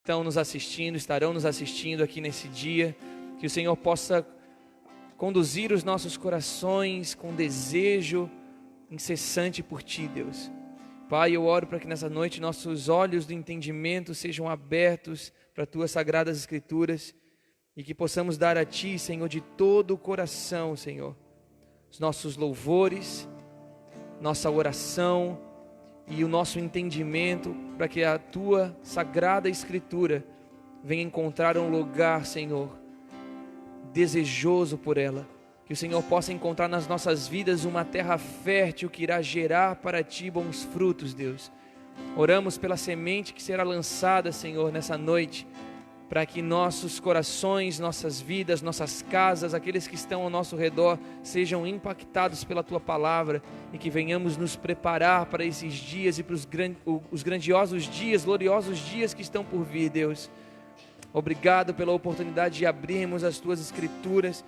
estão nos assistindo, estarão nos assistindo aqui nesse dia, que o Senhor possa conduzir os nossos corações com desejo incessante por Ti, Deus. Pai, eu oro para que nessa noite nossos olhos do entendimento sejam abertos para Tuas sagradas Escrituras e que possamos dar a Ti, Senhor, de todo o coração, Senhor, os nossos louvores, nossa oração e o nosso entendimento, para que a Tua sagrada Escritura venha encontrar um lugar, Senhor, desejoso por ela. Que o Senhor possa encontrar nas nossas vidas uma terra fértil que irá gerar para Ti bons frutos, Deus. Oramos pela semente que será lançada, Senhor, nessa noite, para que nossos corações, nossas vidas, nossas casas, aqueles que estão ao nosso redor, sejam impactados pela Tua palavra e que venhamos nos preparar para esses dias e para os grandiosos dias, gloriosos dias que estão por vir, Deus. Obrigado pela oportunidade de abrirmos as Tuas Escrituras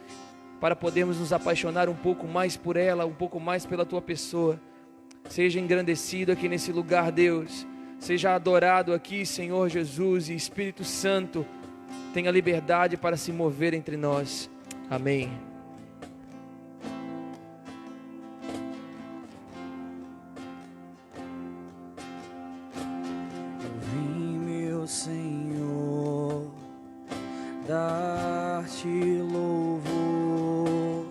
para podermos nos apaixonar um pouco mais por ela, um pouco mais pela Tua pessoa. Seja engrandecido aqui nesse lugar, Deus. Seja adorado aqui, Senhor Jesus, e Espírito Santo tenha liberdade para se mover entre nós. Amém. Eu vim, meu Senhor, dar-te louvor,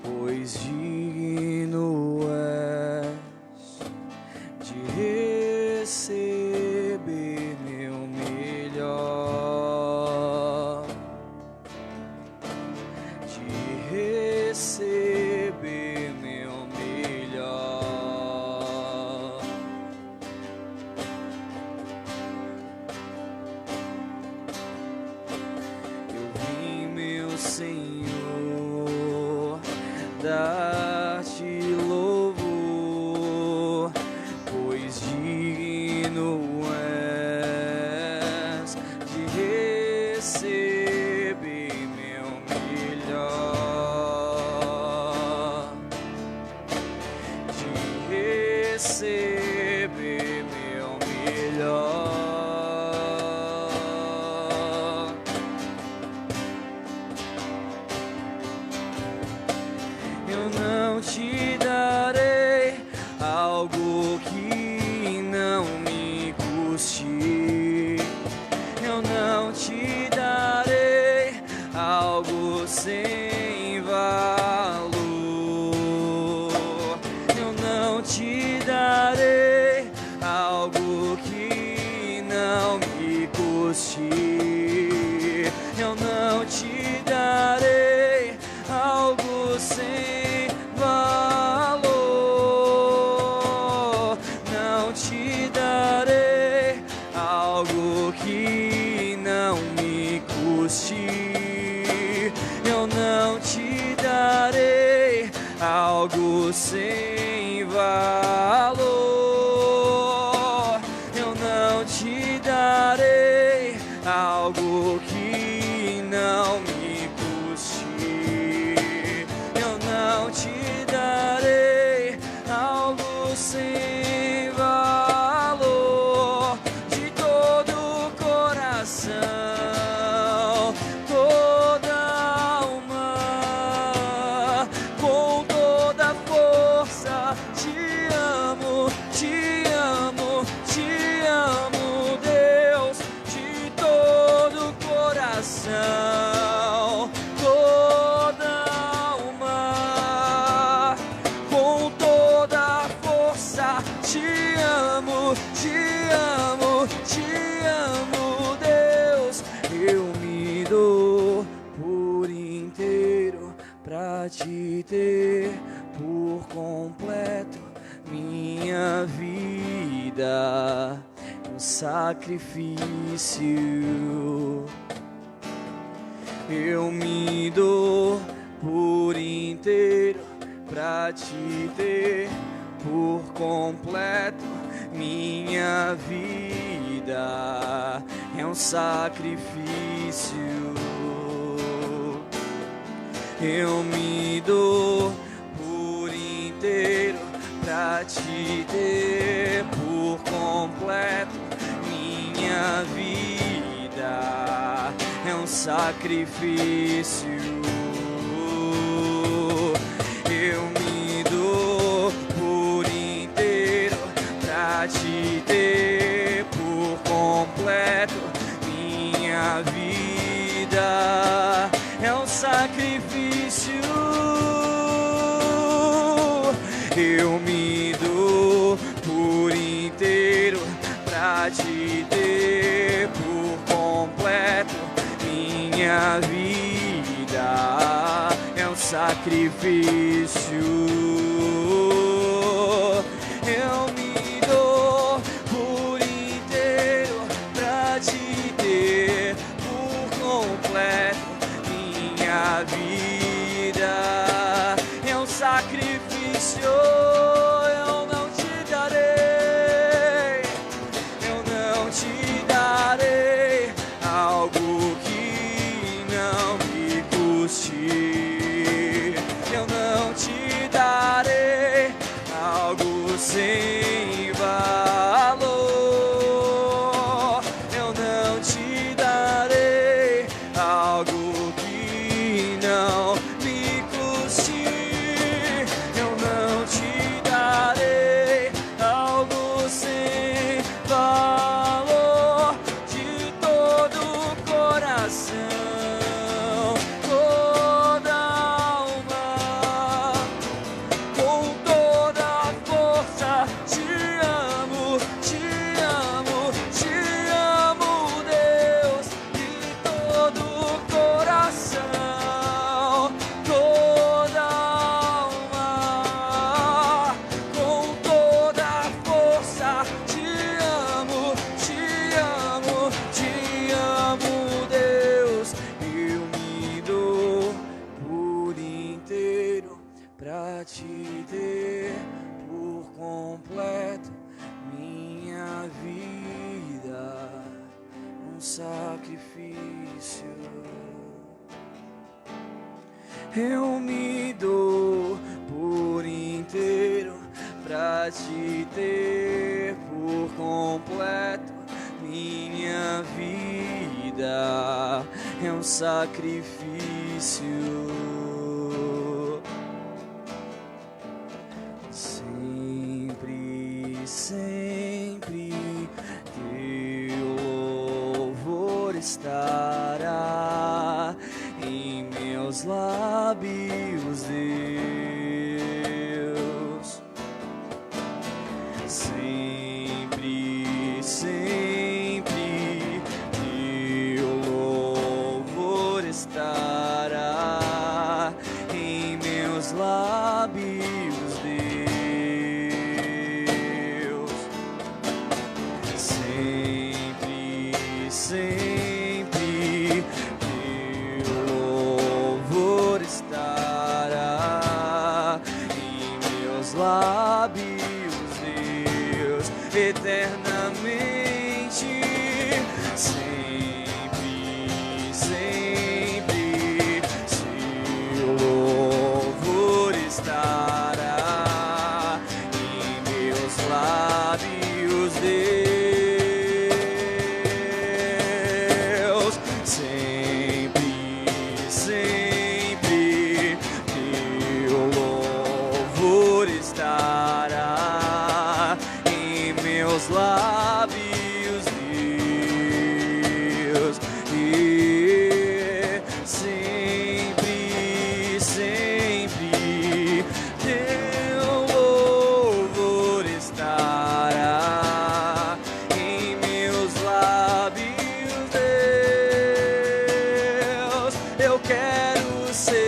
pois digno és de receber meu melhor, de receber meu melhor. Eu vim, meu Senhor, dar-te louvor, pois digno és de receber meu melhor, de receber meu melhor. Eu não te darei algo que não me custe. Eu não te darei algo sem valor. Eu não te darei algo que não me custe. Eu não te darei algo sem valor. Não te darei algo que não me custe. Eu não te darei algo sem valor. Eu não te darei algo que não me custe. Eu não te darei algo sem valor. De todo o coração, toda alma, com toda a força, te amo, te amo, te amo, Deus. De todo o coração, toda alma, com toda a força, te amo, te amo, te amo, Deus. Eu me dou por inteiro pra te ter por completo. Minha vida é um sacrifício. Eu me dou por inteiro pra te ter por completo. Minha vida é um sacrifício. Eu me dou por inteiro pra te ter por completo. Minha minha vida é um sacrifício. Eu me dou por inteiro pra te ter por completo. Minha vida é um sacrifício. Eu me dou por inteiro pra te ter por completo. Minha vida é um sacrifício. Eu me dou por inteiro pra te ter por completo. Minha vida é um sacrifício. Eu não te darei, eu não te darei algo que não me custe. Eu não te darei algo sem valor. Eu não te darei algo que não me custe. Eu não te darei algo sem valor. De todo o coração, toda alma, com toda a força, te amo, te amo, te amo, Deus. De todo o coração, toda alma, com toda a força, te amo, te amo, te amo, Deus. Eu me dou por inteiro pra te ter por completo. Minha vida um sacrifício. Eu me dou por inteiro pra te ter por completo. Minha vida é um sacrifício. Sempre, sempre teu louvor estará em meus lábios, Deus. Sempre, sempre teu louvor estará em meus lábios, Deus. Sempre, sempre teu louvor estará em meus lábios, Deus, eternamente. Sempre, sempre seu louvor estará em meus lábios, Deus. Sempre, sempre teu louvor estará em meus lábios, Deus. E sempre, sempre teu louvor estará em meus lábios, Deus. Eu quero ser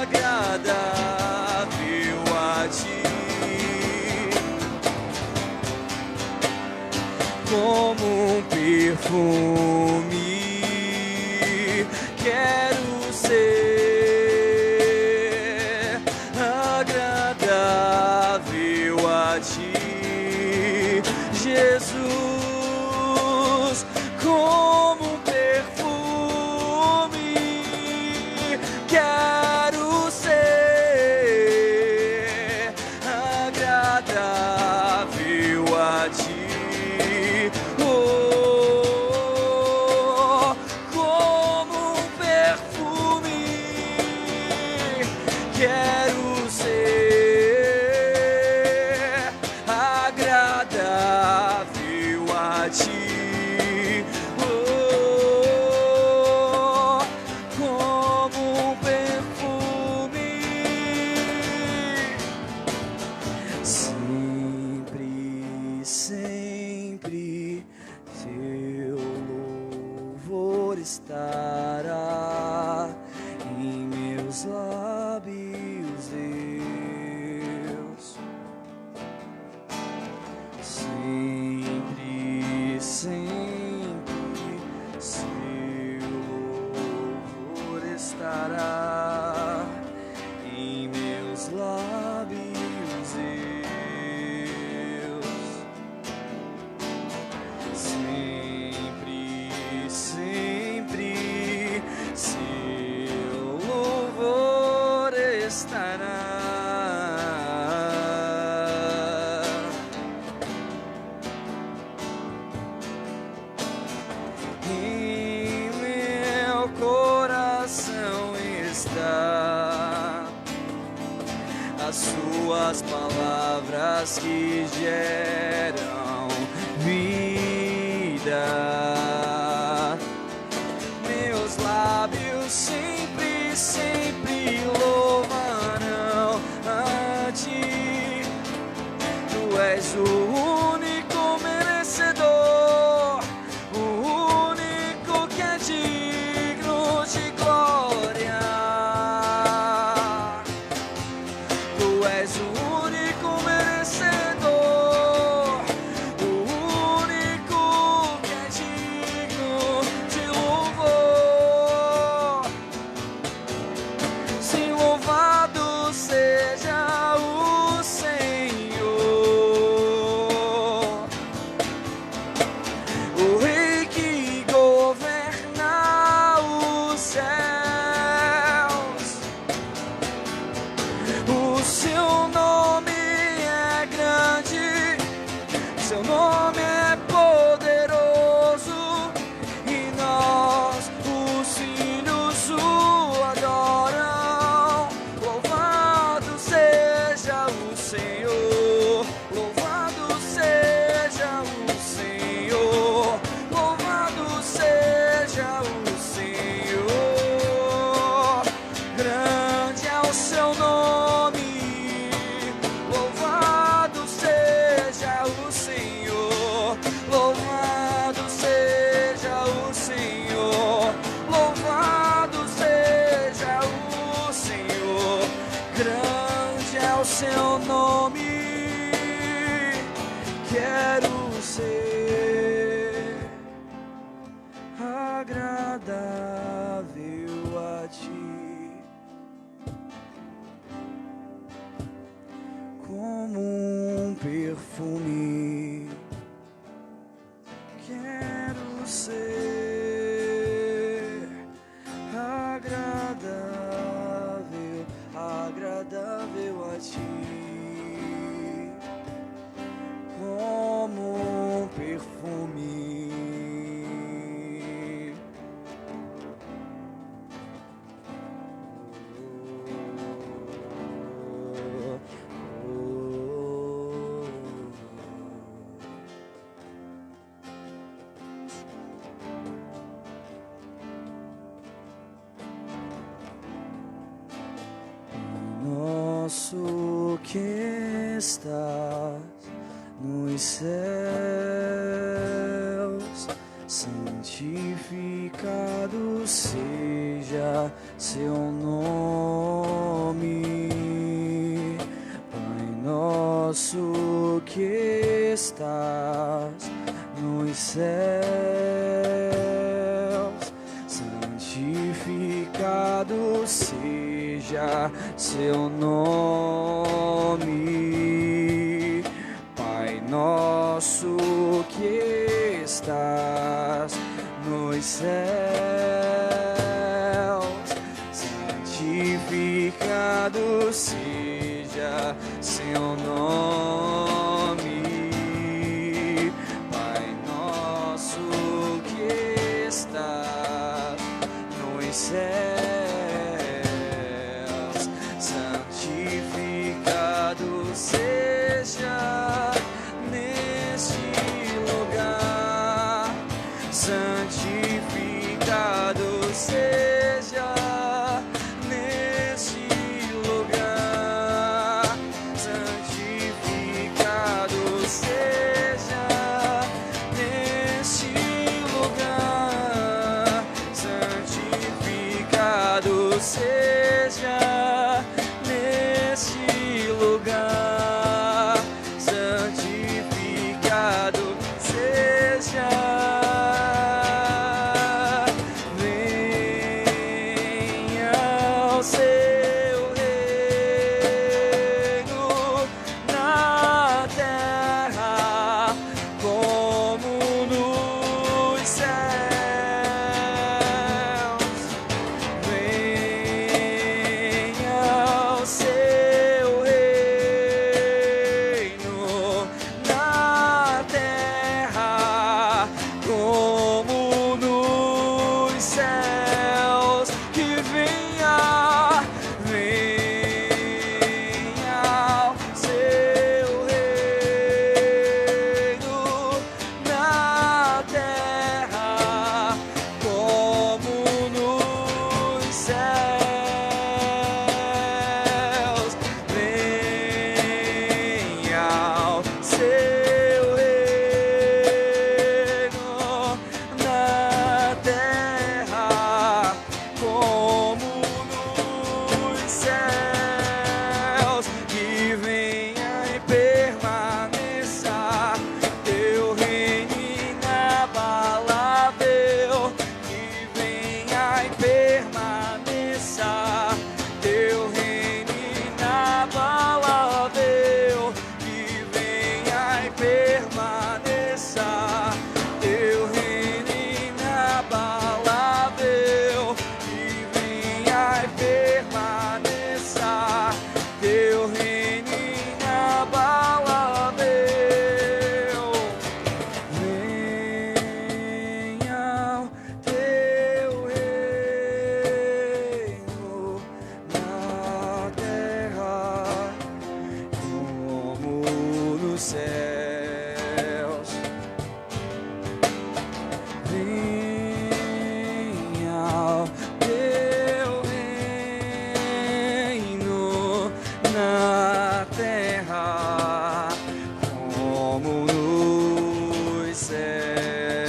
agradável a ti, como um perfume. Quero ser agradável a ti, Jesus, como um perfume. Quero ser agradável a ti. a ti, como um perfume. Sempre, sempre teu louvor estará em meus lábios, Deus. Sempre, sempre seu louvor estará em meus lábios, Deus. Sempre, sempre seu louvor estará em meu coração. Está as suas palavras que geram vida. Meus lábios sempre, sempre louvarão a ti. Tu és o único merecedor, o único que é digno de glória. Tu és o único merecedor, o único que é digno de louvor. Sim, louvado seja o Senhor, o Rei que governa os céus. O seu nome é grande, seu nome é poderoso, e nós, os filhos, o adoram. Louvado seja o Senhor, louvado seja o Senhor, louvado seja o Senhor. Grande é o seu nome, louvado seja o Senhor, louvado seja o Senhor, louvado seja o Senhor. Grande é o seu nome, quero ser agradável a ti, como um perfume. Quero ser agradável, agradável a ti, como um perfume. Nosso que estás nos céus, santificado seja seu nome. Pai nosso que estás nos céus, santificado seja seu nome. Pai nosso que estás nos céus, santificado seja seu nome. Pai nosso que estás nos céus, santificado seja neste lugar.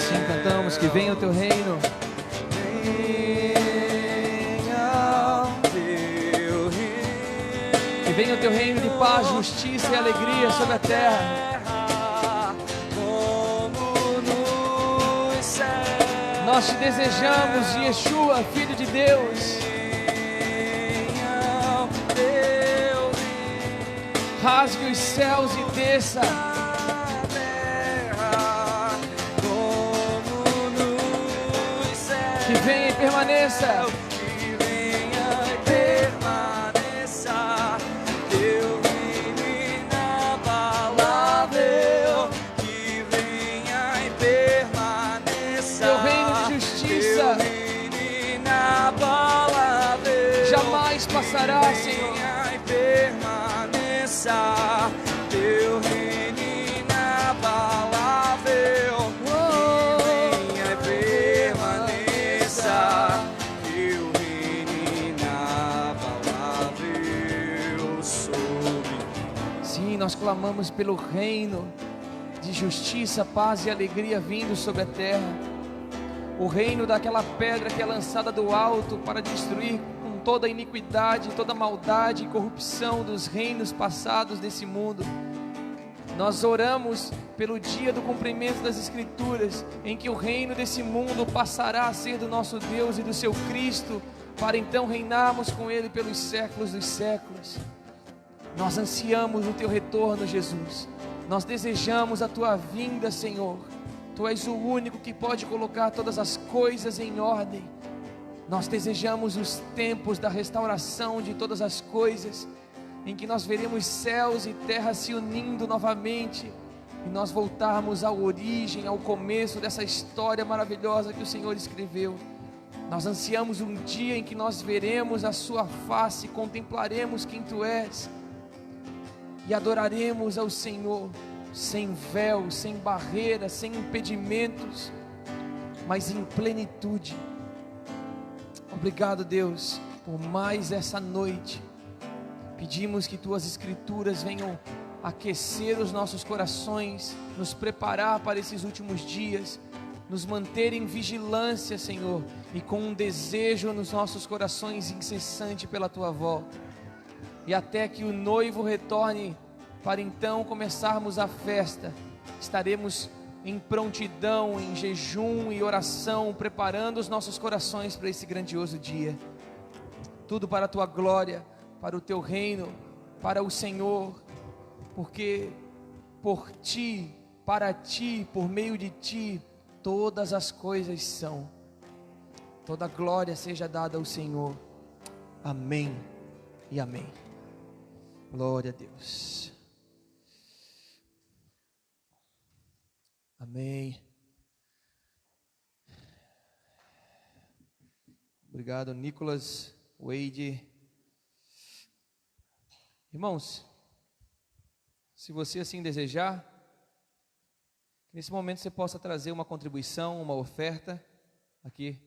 Sim, cantamos que venha o teu reino. Que venha o teu reino de paz, justiça e alegria sobre a terra. Nós te desejamos, Yeshua, Filho de Deus. Rasgue os céus e desça. Que venha e permaneça. Passará, Senhor. Permaneça, teu reino inabalável. Venha e permaneça, teu reino inabalável sobre. Sim, nós clamamos pelo reino de justiça, paz e alegria vindo sobre a terra. O reino daquela pedra que é lançada do alto para destruir toda a iniquidade, toda a maldade e corrupção dos reinos passados desse mundo. Nós oramos pelo dia do cumprimento das Escrituras, em que o reino desse mundo passará a ser do nosso Deus e do seu Cristo, para então reinarmos com Ele pelos séculos dos séculos. Nós ansiamos o teu retorno, Jesus. Nós desejamos a tua vinda, Senhor. Tu és o único que pode colocar todas as coisas em ordem. Nós desejamos os tempos da restauração de todas as coisas, em que nós veremos céus e terra se unindo novamente, e nós voltarmos à origem, ao começo dessa história maravilhosa que o Senhor escreveu. Nós ansiamos um dia em que nós veremos a sua face, contemplaremos quem Tu és, e adoraremos ao Senhor, sem véu, sem barreiras, sem impedimentos, mas em plenitude. Obrigado, Deus, por mais essa noite. Pedimos que Tuas Escrituras venham aquecer os nossos corações, nos preparar para esses últimos dias, nos manter em vigilância, Senhor, e com um desejo nos nossos corações incessante pela Tua volta. E até que o noivo retorne, para então começarmos a festa, estaremos em prontidão, em jejum e oração, preparando os nossos corações para esse grandioso dia. Tudo para a Tua glória, para o Teu reino, para o Senhor, porque por Ti, para Ti, por meio de Ti, todas as coisas são. Toda glória seja dada ao Senhor. Amém e amém. Glória a Deus. Amém. Obrigado, Nicolas, Wade. Irmãos, se você assim desejar, nesse momento você possa trazer uma contribuição, uma oferta aqui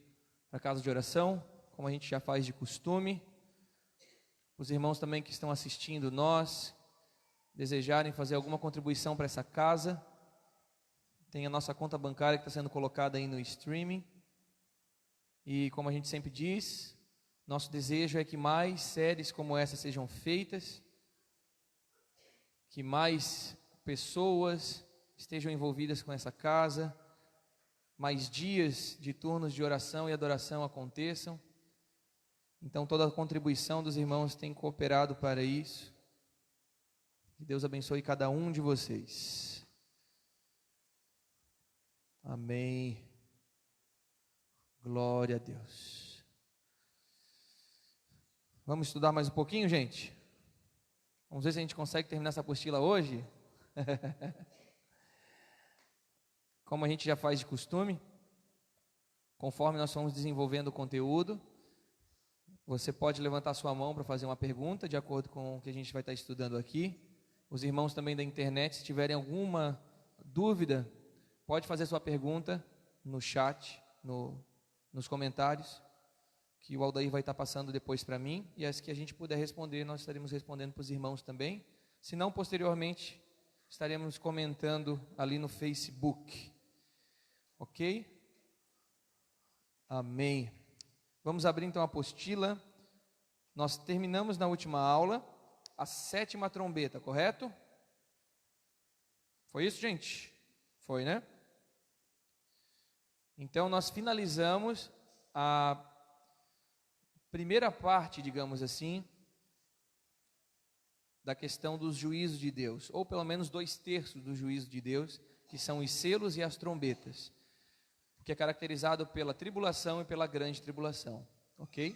para a casa de oração, como a gente já faz de costume. Os irmãos também que estão assistindo nós, desejarem fazer alguma contribuição para essa casa, tem a nossa conta bancária que está sendo colocada aí no streaming. E como a gente sempre diz, nosso desejo é que mais séries como essa sejam feitas, que mais pessoas estejam envolvidas com essa casa, mais dias de turnos de oração e adoração aconteçam. Então toda a contribuição dos irmãos tem cooperado para isso. Que Deus abençoe cada um de vocês. Amém. Glória a Deus. Vamos estudar mais um pouquinho, gente? Vamos ver se a gente consegue terminar essa apostila hoje. Como a gente já faz de costume, conforme nós formos desenvolvendo o conteúdo, você pode levantar sua mão para fazer uma pergunta, de acordo com o que a gente vai estar estudando aqui. Os irmãos também da internet, se tiverem alguma dúvida, pode fazer sua pergunta no chat, nos comentários, que o Aldair vai estar passando depois para mim, e as que a gente puder responder, nós estaremos respondendo para os irmãos também. Se não, posteriormente, estaremos comentando ali no Facebook. Ok? Ok? Amém. Vamos abrir então a apostila. Nós terminamos na última aula a 7ª trombeta, correto? Foi isso, gente? Foi, né? Então nós finalizamos a primeira parte, digamos assim, da questão dos juízos de Deus, ou pelo menos 2/3 do juízo de Deus, que são os selos e as trombetas, que é caracterizado pela tribulação e pela grande tribulação, ok?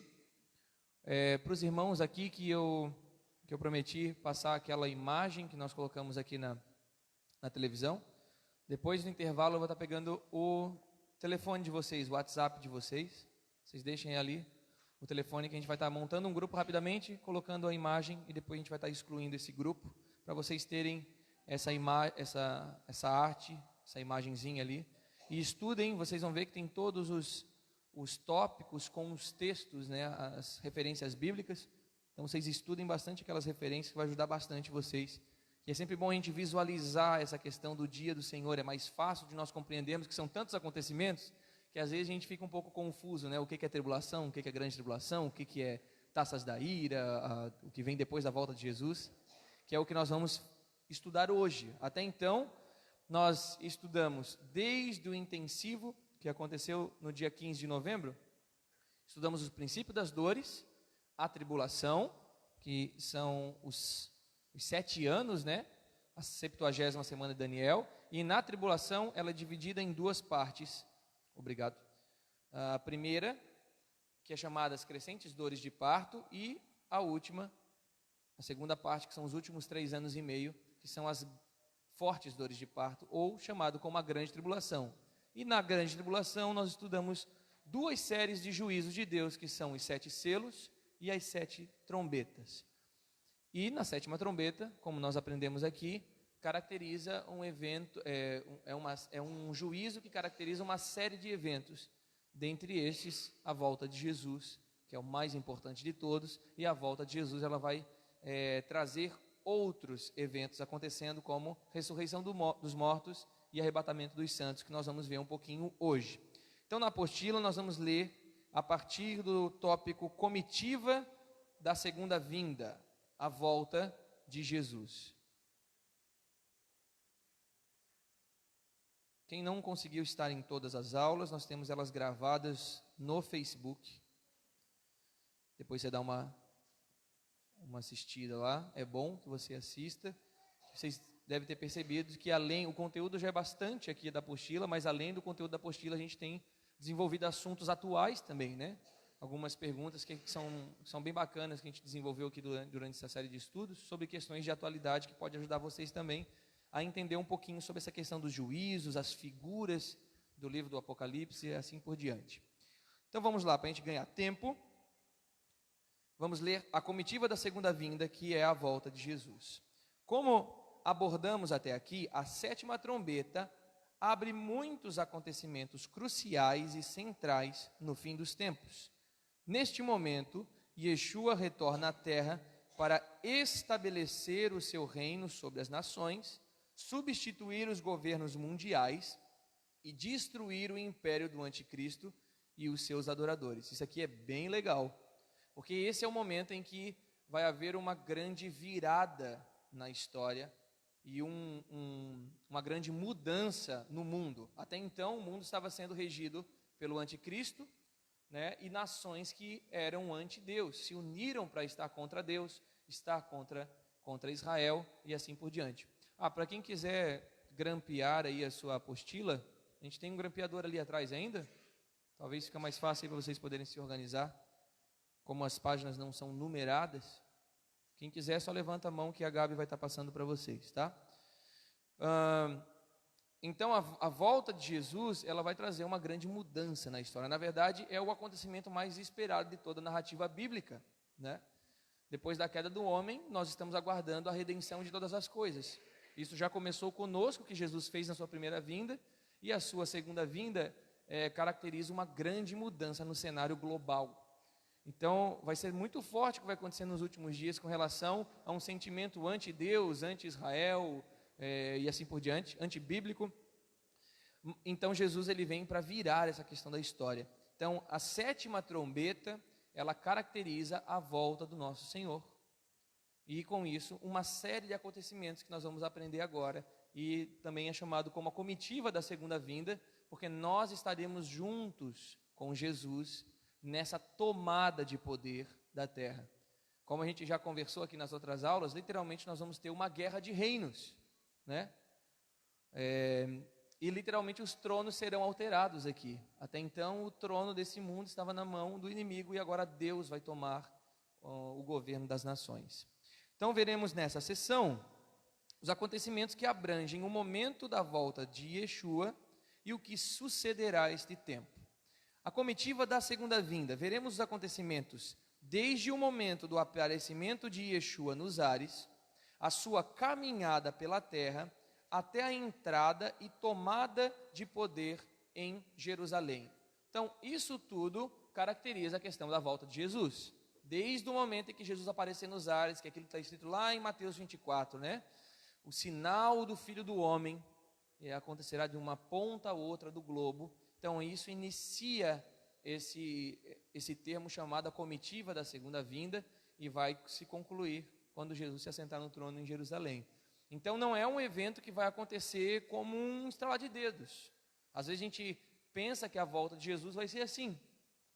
Para os irmãos aqui que eu prometi passar aquela imagem que nós colocamos aqui na televisão, depois do intervalo eu vou estar pegando o telefone de vocês, o WhatsApp de vocês, vocês deixem ali o telefone que a gente vai estar montando um grupo rapidamente, colocando a imagem e depois a gente vai estar excluindo esse grupo para vocês terem essa arte, essa imagenzinha ali e estudem. Vocês vão ver que tem todos os tópicos com os textos, né, as referências bíblicas. Então vocês estudem bastante aquelas referências que vai ajudar bastante vocês. E é sempre bom a gente visualizar essa questão do dia do Senhor. É mais fácil de nós compreendermos que são tantos acontecimentos que às vezes a gente fica um pouco confuso, né? O que é tribulação, o que é grande tribulação, o que é taças da ira, o que vem depois da volta de Jesus, que é o que nós vamos estudar hoje. Até então, nós estudamos desde o intensivo, que aconteceu no dia 15 de novembro, estudamos os princípios das dores, a tribulação, que são os 7 anos, né? A 70ª semana de Daniel, e na tribulação ela é dividida em 2 partes. Obrigado. A primeira, que é chamada as crescentes dores de parto, e a última, a segunda parte, que são os últimos 3 anos e meio, que são as fortes dores de parto, ou chamado como a grande tribulação. E na grande tribulação nós estudamos 2 séries de juízos de Deus, que são os 7 selos e as 7 trombetas. E na 7ª trombeta, como nós aprendemos aqui, caracteriza um evento, é um juízo que caracteriza uma série de eventos, dentre estes a volta de Jesus, que é o mais importante de todos, e a volta de Jesus ela vai trazer outros eventos acontecendo, como ressurreição dos mortos e arrebatamento dos santos, que nós vamos ver um pouquinho hoje. Então na apostila nós vamos ler a partir do tópico comitiva da segunda vinda, a volta de Jesus. Quem não conseguiu estar em todas as aulas, nós temos elas gravadas no Facebook. Depois você dá uma assistida lá. É bom que você assista. Vocês devem ter percebido que o conteúdo já é bastante aqui da apostila, mas além do conteúdo da apostila, a gente tem desenvolvido assuntos atuais também, né? Algumas perguntas que são bem bacanas que a gente desenvolveu aqui durante essa série de estudos sobre questões de atualidade que pode ajudar vocês também a entender um pouquinho sobre essa questão dos juízos, as figuras do livro do Apocalipse e assim por diante. Então vamos lá, para a gente ganhar tempo, vamos ler a comitiva da segunda vinda, que é a volta de Jesus. Como abordamos até aqui, a 7ª trombeta abre muitos acontecimentos cruciais e centrais no fim dos tempos. Neste momento, Yeshua retorna à terra para estabelecer o seu reino sobre as nações, substituir os governos mundiais e destruir o império do anticristo e os seus adoradores. Isso aqui é bem legal, porque esse é o momento em que vai haver uma grande virada na história e uma grande mudança no mundo. Até então, o mundo estava sendo regido pelo anticristo, né, e nações que eram anti-Deus, se uniram para estar contra Deus, estar contra Israel e assim por diante. Para quem quiser grampear aí a sua apostila, a gente tem um grampeador ali atrás ainda, talvez fica mais fácil para vocês poderem se organizar, como as páginas não são numeradas. Quem quiser só levanta a mão que a Gabi vai estar passando para vocês, tá? Então a volta de Jesus, ela vai trazer uma grande mudança na história. Na verdade, é o acontecimento mais esperado de toda a narrativa bíblica, né? Depois da queda do homem, nós estamos aguardando a redenção de todas as coisas. Isso já começou conosco, que Jesus fez na sua primeira vinda, e a sua segunda vinda caracteriza uma grande mudança no cenário global. Então, vai ser muito forte o que vai acontecer nos últimos dias com relação a um sentimento anti-Deus, anti-Israel, e assim por diante, antibíblico. Então Jesus ele vem para virar essa questão da história. Então a sétima trombeta, ela caracteriza a volta do nosso Senhor. E com isso, uma série de acontecimentos que nós vamos aprender agora, e também é chamado como a comitiva da segunda vinda, porque nós estaremos juntos com Jesus nessa tomada de poder da terra. Como a gente já conversou aqui nas outras aulas, literalmente nós vamos ter uma guerra de reinos, né? E literalmente os tronos serão alterados aqui. Até então o trono desse mundo estava na mão do inimigo e agora Deus vai tomar o governo das nações. Então veremos nessa sessão os acontecimentos que abrangem o momento da volta de Yeshua e o que sucederá a este tempo. A comitiva da segunda vinda, veremos os acontecimentos desde o momento do aparecimento de Yeshua nos ares, a sua caminhada pela terra, até a entrada e tomada de poder em Jerusalém. Então, isso tudo caracteriza a questão da volta de Jesus. Desde o momento em que Jesus aparecer nos ares, que é aquilo que está escrito lá em Mateus 24, né? O sinal do Filho do Homem acontecerá de uma ponta a outra do globo. Então, isso inicia esse termo chamado a comitiva da segunda vinda e vai se concluir quando Jesus se assentar no trono em Jerusalém. Então não é um evento que vai acontecer como um estalar de dedos. Às vezes a gente pensa que a volta de Jesus vai ser assim.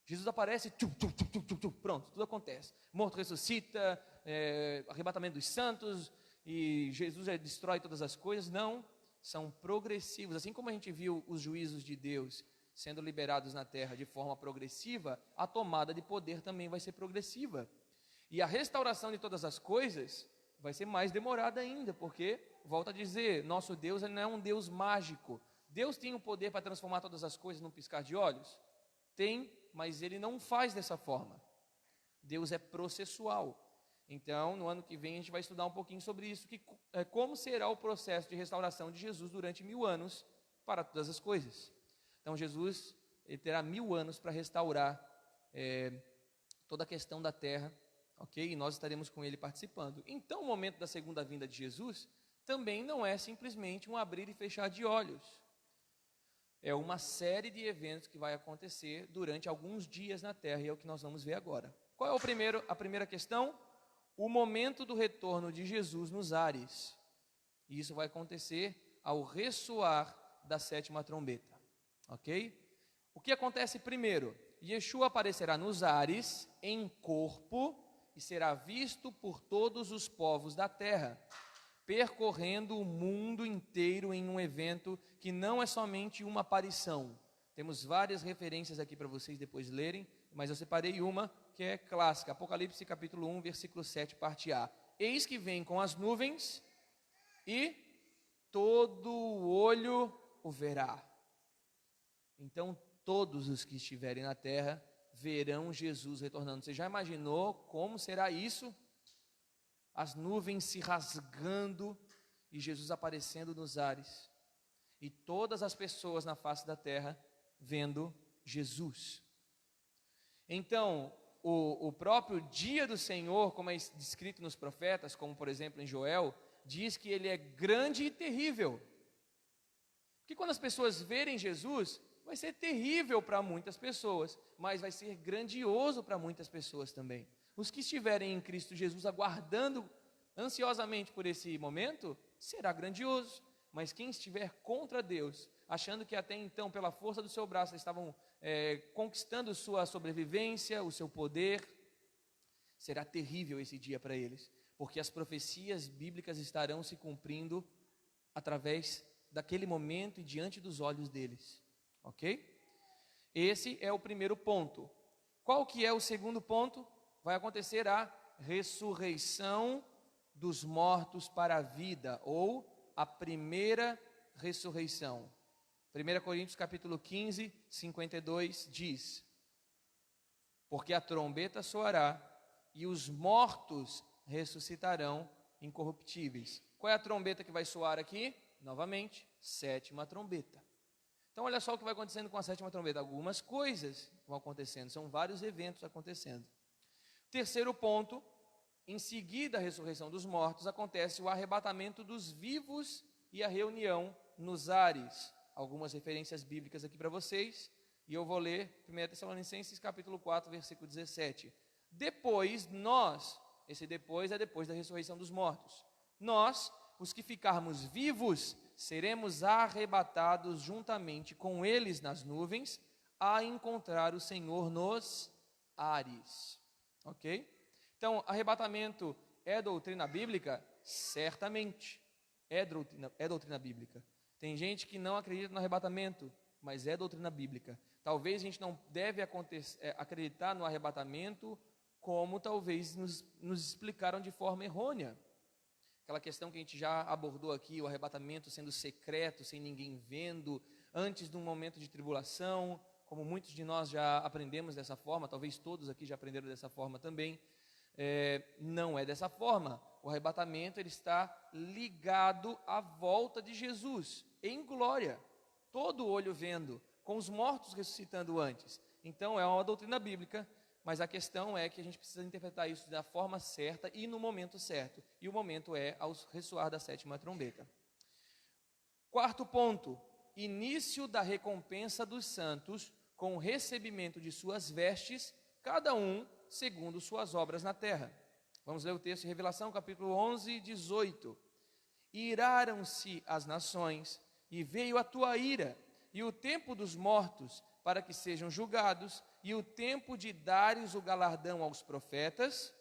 Jesus aparece, pronto, tudo acontece. Morto ressuscita, arrebatamento dos santos, e Jesus destrói todas as coisas. Não, são progressivos. Assim como a gente viu os juízos de Deus sendo liberados na terra de forma progressiva, a tomada de poder também vai ser progressiva. E a restauração de todas as coisas vai ser mais demorada ainda, porque, volto a dizer, nosso Deus ele não é um Deus mágico. Deus tem o poder para transformar todas as coisas num piscar de olhos? Tem, mas ele não faz dessa forma. Deus é processual. Então, no ano que vem, a gente vai estudar um pouquinho sobre isso, como será o processo de restauração de Jesus durante 1000 anos para todas as coisas. Então, Jesus ele terá 1000 anos para restaurar toda a questão da terra, ok? E nós estaremos com ele participando. Então, o momento da segunda vinda de Jesus também não é simplesmente um abrir e fechar de olhos. É uma série de eventos que vai acontecer durante alguns dias na terra, e é o que nós vamos ver agora. Qual é a primeira questão? O momento do retorno de Jesus nos ares. E isso vai acontecer ao ressoar da sétima trombeta. Ok? O que acontece primeiro? Yeshua aparecerá nos ares em corpo e será visto por todos os povos da terra, percorrendo o mundo inteiro em um evento que não é somente uma aparição. Temos várias referências aqui para vocês depois lerem, mas eu separei uma que é clássica, Apocalipse capítulo 1, versículo 7, parte A. Eis que vem com as nuvens e todo olho o verá. Então, todos os que estiverem na terra verão Jesus retornando. Você já imaginou como será isso? As nuvens se rasgando e Jesus aparecendo nos ares. E todas as pessoas na face da terra vendo Jesus. Então, o próprio dia do Senhor, como é descrito nos profetas, como por exemplo em Joel, diz que ele é grande e terrível. Porque quando as pessoas verem Jesus, vai ser terrível para muitas pessoas, mas vai ser grandioso para muitas pessoas também. Os que estiverem em Cristo Jesus aguardando ansiosamente por esse momento, será grandioso. Mas quem estiver contra Deus, achando que até então, pela força do seu braço, estavam conquistando sua sobrevivência, o seu poder, será terrível esse dia para eles, porque as profecias bíblicas estarão se cumprindo através daquele momento e diante dos olhos deles. Ok? Esse é o primeiro ponto. Qual que é o segundo ponto? Vai acontecer a ressurreição dos mortos para a vida, ou a primeira ressurreição. 1 Coríntios capítulo 15, 52 diz: porque a trombeta soará e os mortos ressuscitarão incorruptíveis. Qual é a trombeta que vai soar aqui? Novamente, sétima trombeta. Então olha só o que vai acontecendo com a sétima trombeta. Algumas coisas vão acontecendo, são vários eventos acontecendo. Terceiro ponto, em seguida à ressurreição dos mortos, acontece o arrebatamento dos vivos e a reunião nos ares. algumas referências bíblicas aqui para vocês, e eu vou ler 1 Tessalonicenses capítulo 4, versículo 17. Depois, nós, esse depois é depois da ressurreição dos mortos, nós, os que ficarmos vivos, seremos arrebatados juntamente com eles nas nuvens, a encontrar o Senhor nos ares. Ok? Então, arrebatamento é doutrina bíblica? Certamente, é doutrina bíblica. Tem gente que não acredita no arrebatamento, mas é doutrina bíblica. Talvez a gente não deve acreditar no arrebatamento como talvez nos explicaram de forma errônea. Aquela questão que a gente já abordou aqui, o arrebatamento sendo secreto, sem ninguém vendo, antes de um momento de tribulação, como muitos de nós já aprendemos dessa forma, talvez todos aqui já aprenderam dessa forma também. Não é dessa forma. O arrebatamento ele está ligado à volta de Jesus, em glória, todo olho vendo, com os mortos ressuscitando antes. Então é uma doutrina bíblica, mas a questão é que a gente precisa interpretar isso da forma certa e no momento certo. E o momento é ao ressoar da 7ª trombeta. Quarto ponto, início da recompensa dos santos com o recebimento de suas vestes, cada um segundo suas obras na terra. Vamos ler o texto de Revelação, capítulo 11, 18. Iraram-se as nações, e veio a tua ira, e o tempo dos mortos, para que sejam julgados, e o tempo de dares o galardão aos profetas,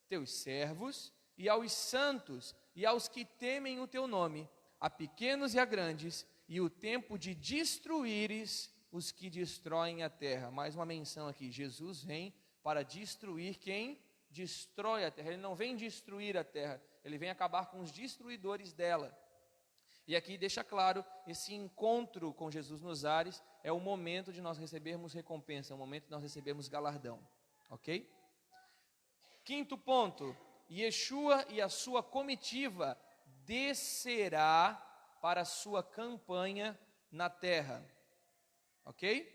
teus servos, e aos santos, e aos que temem o teu nome, a pequenos e a grandes, e o tempo de destruíres os que destroem a terra. Mais uma menção aqui, Jesus vem para destruir quem destrói a terra. Ele não vem destruir a terra, ele vem acabar com os destruidores dela. E aqui deixa claro, esse encontro com Jesus nos ares é o momento de nós recebermos recompensa, é o momento de nós recebermos galardão, ok? Quinto ponto, Yeshua e a sua comitiva descerá para a sua campanha na terra, ok?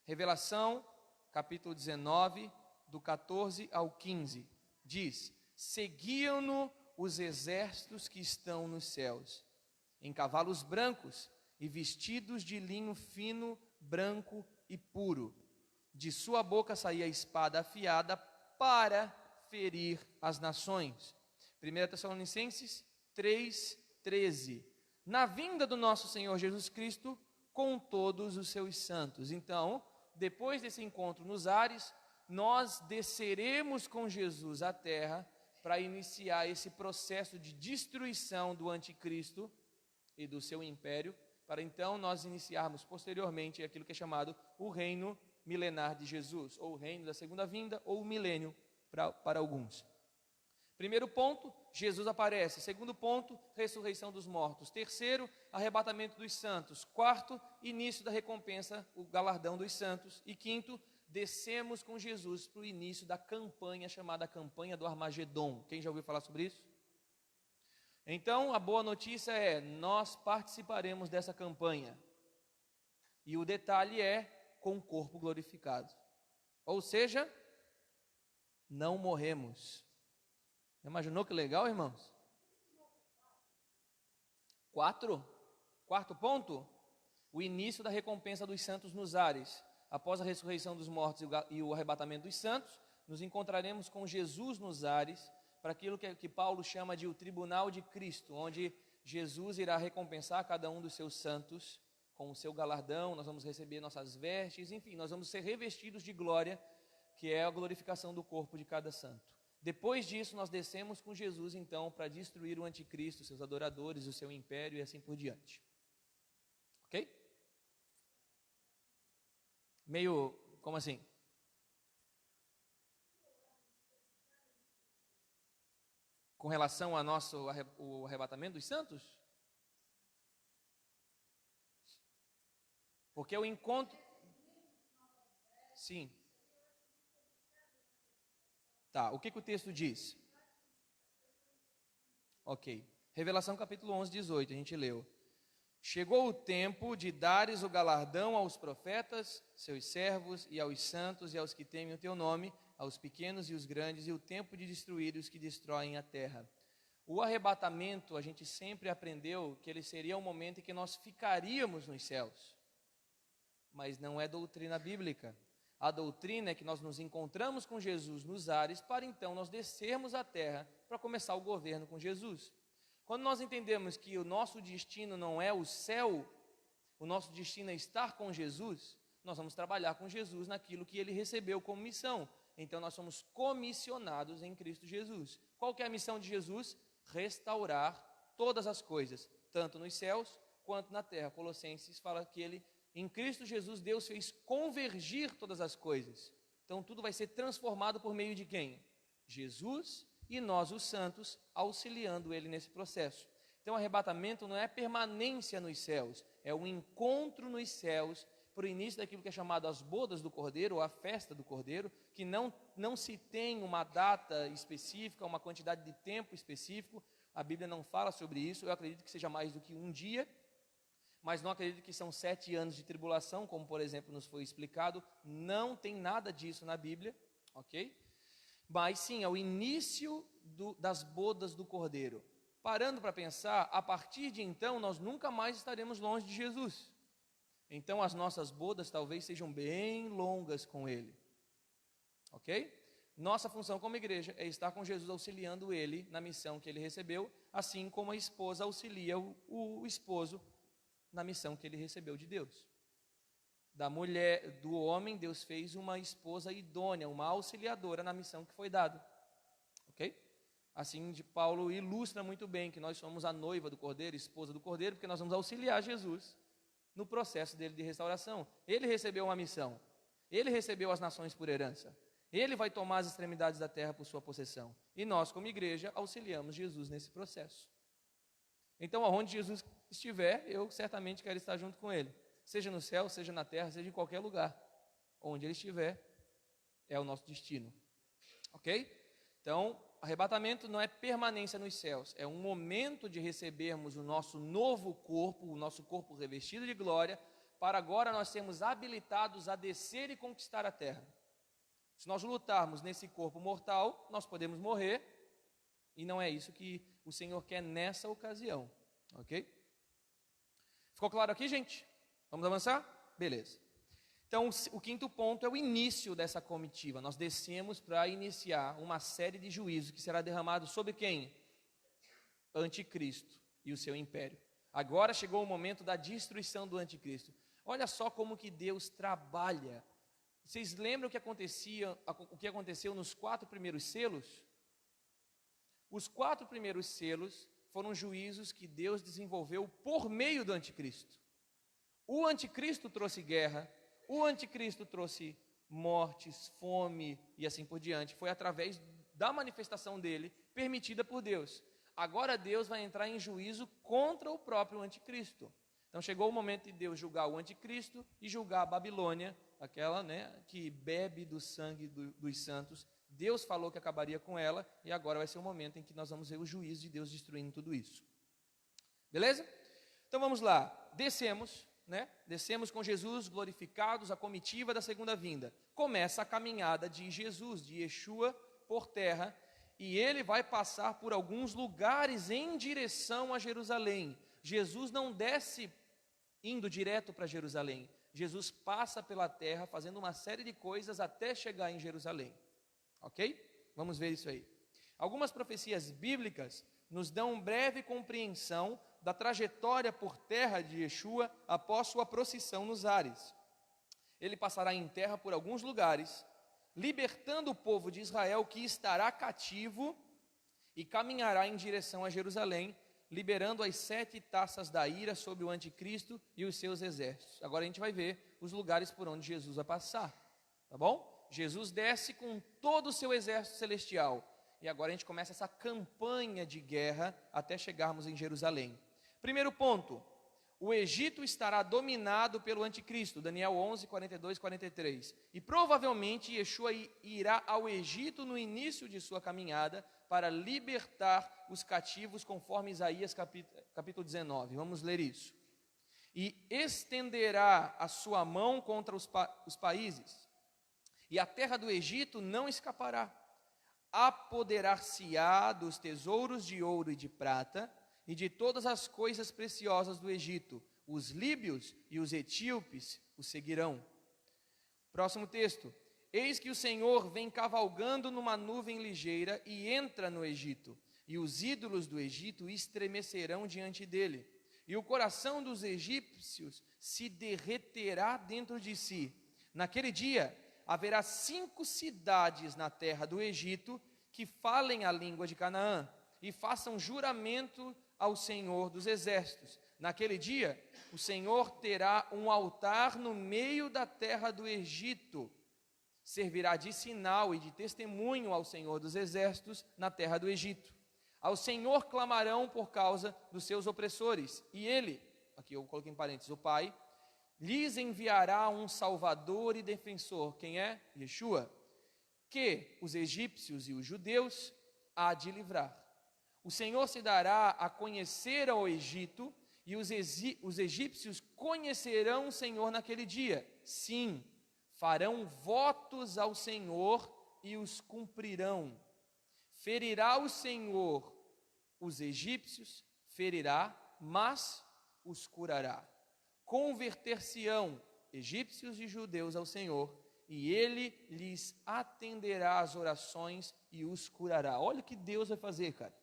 Revelação, capítulo 19, do 14 ao 15, diz: seguiam-no os exércitos que estão nos céus, em cavalos brancos e vestidos de linho fino, branco e puro. De sua boca saía a espada afiada para ferir as nações. 1 Tessalonicenses 3:13. Na vinda do nosso Senhor Jesus Cristo com todos os seus santos. Então, depois desse encontro nos ares, nós desceremos com Jesus à terra para iniciar esse processo de destruição do anticristo e do seu império, para então nós iniciarmos posteriormente aquilo que é chamado o reino milenar de Jesus, ou o reino da segunda vinda, ou o milênio para alguns. Primeiro ponto, Jesus aparece. Segundo ponto, ressurreição dos mortos. Terceiro, arrebatamento dos santos. Quarto, início da recompensa, o galardão dos santos. E quinto, descemos com Jesus para o início da campanha chamada campanha do Armagedon. Quem já ouviu falar sobre isso? Então, a boa notícia é, nós participaremos dessa campanha. E o detalhe é, com o corpo glorificado. Ou seja, não morremos. Imaginou que legal, irmãos? Quarto ponto, o início da recompensa dos santos nos ares. Após a ressurreição dos mortos e o arrebatamento dos santos, nos encontraremos com Jesus nos ares, para aquilo que Paulo chama de o tribunal de Cristo, onde Jesus irá recompensar cada um dos seus santos com o seu galardão, nós vamos receber nossas vestes, enfim, nós vamos ser revestidos de glória, que é a glorificação do corpo de cada santo. Depois disso, nós descemos com Jesus, então, para destruir o anticristo, seus adoradores, o seu império e assim por diante. Ok? Meio, como assim? Com relação ao o arrebatamento dos santos? Porque o encontro... Sim. Tá, o que o texto diz? Ok. Revelação capítulo 11, 18, a gente leu. Chegou o tempo de dares o galardão aos profetas, seus servos, e aos santos e aos que temem o teu nome, aos pequenos e os grandes, e o tempo de destruir os que destroem a terra. O arrebatamento, a gente sempre aprendeu que ele seria o momento em que nós ficaríamos nos céus. Mas não é doutrina bíblica. A doutrina é que nós nos encontramos com Jesus nos ares para então nós descermos à terra para começar o governo com Jesus. Quando nós entendemos que o nosso destino não é o céu, o nosso destino é estar com Jesus, nós vamos trabalhar com Jesus naquilo que ele recebeu como missão. Então nós somos comissionados em Cristo Jesus. Qual que é a missão de Jesus? Restaurar todas as coisas, tanto nos céus quanto na terra. Colossenses fala que ele, em Cristo Jesus, Deus fez convergir todas as coisas. Então tudo vai ser transformado por meio de quem? Jesus e nós, os santos, auxiliando ele nesse processo. Então, arrebatamento não é permanência nos céus, é um encontro nos céus para o início daquilo que é chamado as bodas do Cordeiro, ou a festa do Cordeiro, que não se tem uma data específica, uma quantidade de tempo específico. A Bíblia não fala sobre isso. Eu acredito que seja mais do que um dia, mas não acredito que são 7 anos de tribulação, como por exemplo nos foi explicado. Não tem nada disso na Bíblia, ok? Mas sim, é o início das bodas do Cordeiro. Parando para pensar, a partir de então nós nunca mais estaremos longe de Jesus. Então as nossas bodas talvez sejam bem longas com Ele, ok? Nossa função como igreja é estar com Jesus, auxiliando Ele na missão que Ele recebeu, assim como a esposa auxilia o esposo na missão que ele recebeu de Deus. Da mulher, do homem, Deus fez uma esposa idônea, uma auxiliadora na missão que foi dada, ok? Assim, Paulo ilustra muito bem que nós somos a noiva do Cordeiro, esposa do Cordeiro, porque nós vamos auxiliar Jesus no processo dele de restauração. Ele recebeu uma missão, ele recebeu as nações por herança, ele vai tomar as extremidades da terra por sua possessão, e nós, como igreja, auxiliamos Jesus nesse processo. Então, aonde Jesus estiver, eu certamente quero estar junto com ele, seja no céu, seja na terra, seja em qualquer lugar. Onde ele estiver, é o nosso destino, ok? Então, arrebatamento não é permanência nos céus, é um momento de recebermos o nosso novo corpo, o nosso corpo revestido de glória, para agora nós sermos habilitados a descer e conquistar a terra. Se nós lutarmos nesse corpo mortal, nós podemos morrer, e não é isso que o Senhor quer nessa ocasião, ok? Ficou claro aqui, gente? Vamos avançar? Beleza. Então, o quinto ponto é o início dessa comitiva. Nós descemos para iniciar uma série de juízos que será derramado sobre quem? Anticristo e o seu império. Agora chegou o momento da destruição do anticristo. Olha só como que Deus trabalha. Vocês lembram o que aconteceu nos 4 primeiros selos? Os 4 primeiros selos foram juízos que Deus desenvolveu por meio do anticristo. O anticristo trouxe guerra, o anticristo trouxe mortes, fome e assim por diante. Foi através da manifestação dele, permitida por Deus. Agora Deus vai entrar em juízo contra o próprio anticristo. Então chegou o momento de Deus julgar o anticristo e julgar a Babilônia, aquela, que bebe do sangue dos santos. Deus falou que acabaria com ela, e agora vai ser o momento em que nós vamos ver o juízo de Deus destruindo tudo isso. Beleza? Então vamos lá, descemos com Jesus, glorificados, a comitiva da segunda vinda. Começa a caminhada de Jesus, de Yeshua, por terra, e ele vai passar por alguns lugares em direção a Jerusalém. Jesus não desce indo direto para Jerusalém. Jesus passa pela terra, fazendo uma série de coisas até chegar em Jerusalém. Ok? Vamos ver isso aí. Algumas profecias bíblicas nos dão breve compreensão da trajetória por terra de Yeshua após sua procissão nos ares. Ele passará em terra por alguns lugares, libertando o povo de Israel que estará cativo e caminhará em direção a Jerusalém, liberando as 7 taças da ira sobre o anticristo e os seus exércitos. Agora a gente vai ver os lugares por onde Jesus vai passar, tá bom? Jesus desce com todo o seu exército celestial. E agora a gente começa essa campanha de guerra até chegarmos em Jerusalém. Primeiro ponto, o Egito estará dominado pelo anticristo, Daniel 11, 42 e 43. E provavelmente Yeshua irá ao Egito no início de sua caminhada para libertar os cativos, conforme Isaías capítulo 19. Vamos ler isso. E estenderá a sua mão contra os países, e a terra do Egito não escapará. apoderar-se-á dos tesouros de ouro e de prata e de todas as coisas preciosas do Egito. Os líbios e os etíopes o seguirão. Próximo texto. Eis que o Senhor vem cavalgando numa nuvem ligeira e entra no Egito, e os ídolos do Egito estremecerão diante dele, e o coração dos egípcios se derreterá dentro de si. Naquele dia haverá 5 cidades na terra do Egito que falem a língua de Canaã e façam juramento ao Senhor dos exércitos. Naquele dia o Senhor terá um altar no meio da terra do Egito, servirá de sinal e de testemunho ao Senhor dos exércitos na terra do Egito. Ao Senhor clamarão por causa dos seus opressores, e ele, aqui eu coloquei em parênteses, o Pai, lhes enviará um salvador e defensor. Quem é? Yeshua, que os egípcios e os judeus há de livrar. O Senhor se dará a conhecer ao Egito, e os egípcios conhecerão o Senhor naquele dia. Sim, farão votos ao Senhor e os cumprirão. Ferirá o Senhor os egípcios, ferirá, mas os curará. Converter-se-ão egípcios e judeus ao Senhor, e ele lhes atenderá as orações e os curará. Olha o que Deus vai fazer, cara.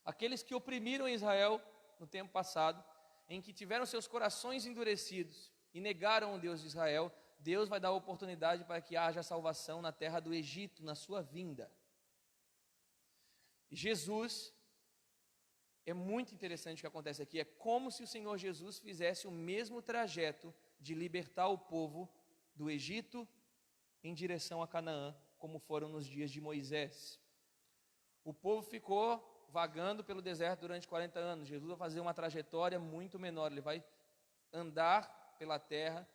Aqueles que oprimiram Israel no tempo passado, em que tiveram seus corações endurecidos e negaram o Deus de Israel, Deus vai dar a oportunidade para que haja salvação na terra do Egito, na sua vinda. Jesus, é muito interessante o que acontece aqui, é como se o Senhor Jesus fizesse o mesmo trajeto de libertar o povo do Egito em direção a Canaã, como foram nos dias de Moisés. O povo ficou vagando pelo deserto durante 40 anos, Jesus vai fazer uma trajetória muito menor, ele vai andar pela terra,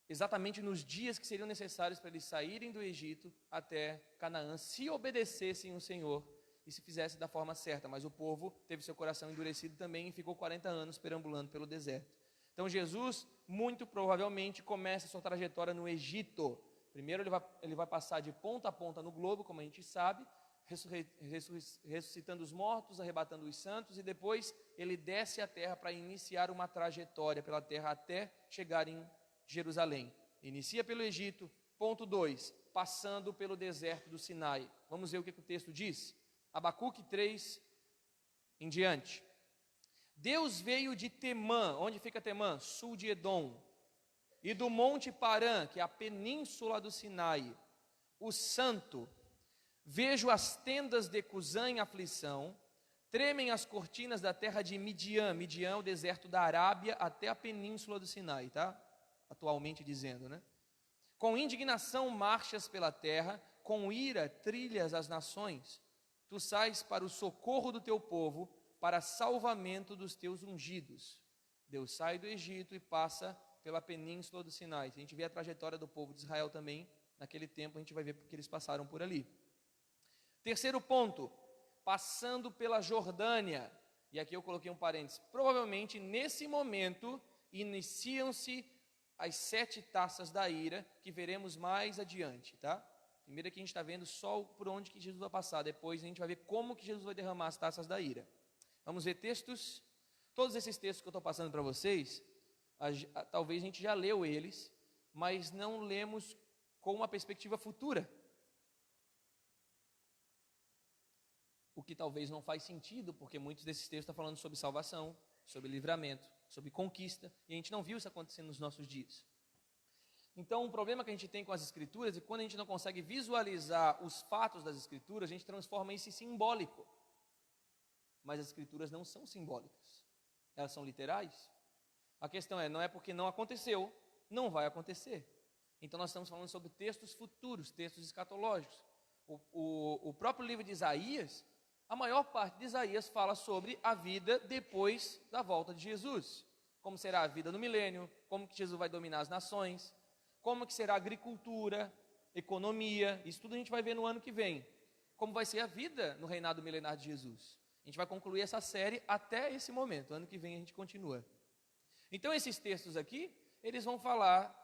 exatamente nos dias que seriam necessários para eles saírem do Egito até Canaã, se obedecessem o Senhor e se fizessem da forma certa. Mas o povo teve seu coração endurecido também e ficou 40 anos perambulando pelo deserto. Então Jesus, muito provavelmente, começa a sua trajetória no Egito. Primeiro ele vai passar de ponta a ponta no globo, como a gente sabe, ressuscitando os mortos, arrebatando os santos, e depois ele desce à terra para iniciar uma trajetória pela terra até chegar em Jerusalém. Inicia pelo Egito. Ponto 2, passando pelo deserto do Sinai. Vamos ver o que o texto diz. Abacuque 3 em diante. Deus veio de Temã. Onde fica Temã? Sul de Edom. E do monte Parã, que é a península do Sinai, o santo. Vejo as tendas de Cusã em aflição, tremem as cortinas da terra de Midian. Midian é o deserto da Arábia até a península do Sinai, tá? Atualmente dizendo, né? Com indignação marchas pela terra, com ira trilhas as nações. Tu sais para o socorro do teu povo, para salvamento dos teus ungidos. Deus sai do Egito e passa pela península do Sinai. Se a gente vê a trajetória do povo de Israel também, naquele tempo a gente vai ver porque eles passaram por ali. Terceiro ponto, passando pela Jordânia. E aqui eu coloquei um parênteses. Provavelmente nesse momento iniciam-se as 7 taças da ira, que veremos mais adiante, tá? Primeiro aqui a gente está vendo só por onde que Jesus vai passar, depois a gente vai ver como que Jesus vai derramar as taças da ira. Vamos ver textos. Todos esses textos que eu estou passando para vocês, talvez a gente já leu eles, mas não lemos com uma perspectiva futura. O que talvez não faz sentido, porque muitos desses textos estão falando sobre salvação, sobre livramento, sobre conquista, e a gente não viu isso acontecendo nos nossos dias. Então, um problema que a gente tem com as Escrituras é que quando a gente não consegue visualizar os fatos das Escrituras, a gente transforma isso em simbólico. Mas as Escrituras não são simbólicas, elas são literais. A questão não é porque não aconteceu, não vai acontecer. Então nós estamos falando sobre textos futuros, textos escatológicos. O próprio livro de Isaías, a maior parte de Isaías fala sobre a vida depois da volta de Jesus. Como será a vida no milênio, como que Jesus vai dominar as nações, como que será a agricultura, economia, isso tudo a gente vai ver no ano que vem. Como vai ser a vida no reinado milenar de Jesus. A gente vai concluir essa série até esse momento, ano que vem a gente continua. Então esses textos aqui, eles vão falar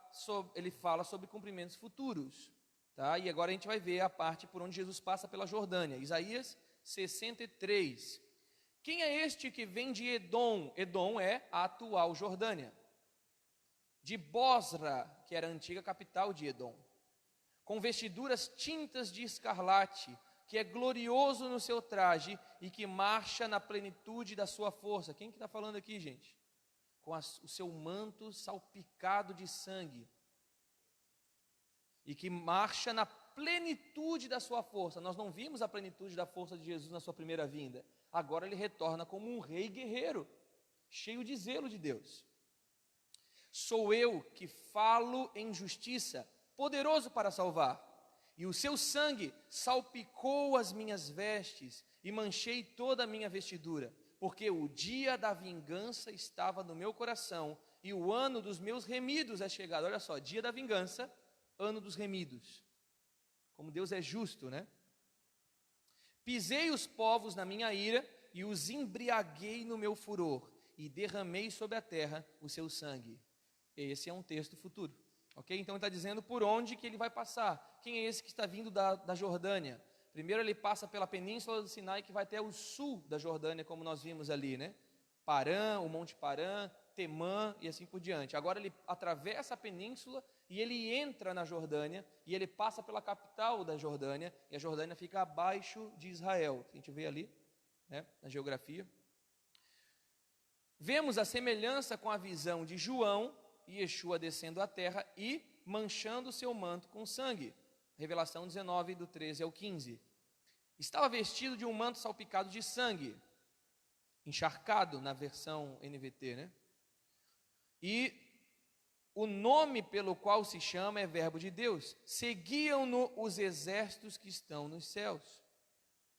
ele fala sobre cumprimentos futuros. Tá? E agora a gente vai ver a parte por onde Jesus passa pela Jordânia. Isaías 63. Quem é este que vem de Edom? Edom é a atual Jordânia. De Bosra, que era a antiga capital de Edom. Com vestiduras tintas de escarlate, que é glorioso no seu traje e que marcha na plenitude da sua força. Quem que está falando aqui, gente? Com o seu manto salpicado de sangue. E que marcha na plenitude da sua força. Nós não vimos a plenitude da força de Jesus na sua primeira vinda. Agora ele retorna como um rei guerreiro, cheio de zelo de Deus. Sou eu que falo em justiça, poderoso para salvar. E o seu sangue salpicou as minhas vestes e manchei toda a minha vestidura. Porque o dia da vingança estava no meu coração e o ano dos meus remidos é chegado. Olha só, dia da vingança, ano dos remidos. Como Deus é justo, né? Pisei os povos na minha ira e os embriaguei no meu furor e derramei sobre a terra o seu sangue. Esse é um texto futuro, ok? Então ele está dizendo por onde que ele vai passar. Quem é esse que está vindo da Jordânia? Primeiro ele passa pela península do Sinai, que vai até o sul da Jordânia, como nós vimos ali, né? Parã, o Monte Parã, Temã e assim por diante. Agora ele atravessa a península e ele entra na Jordânia e ele passa pela capital da Jordânia e a Jordânia fica abaixo de Israel. A gente vê ali, né, na geografia. Vemos a semelhança com a visão de João e Yeshua descendo à terra e manchando o seu manto com sangue. Revelação 19, do 13 ao 15. Estava vestido de um manto salpicado de sangue, encharcado na versão NVT, né? E o nome pelo qual se chama é Verbo de Deus. Seguiam-no os exércitos que estão nos céus,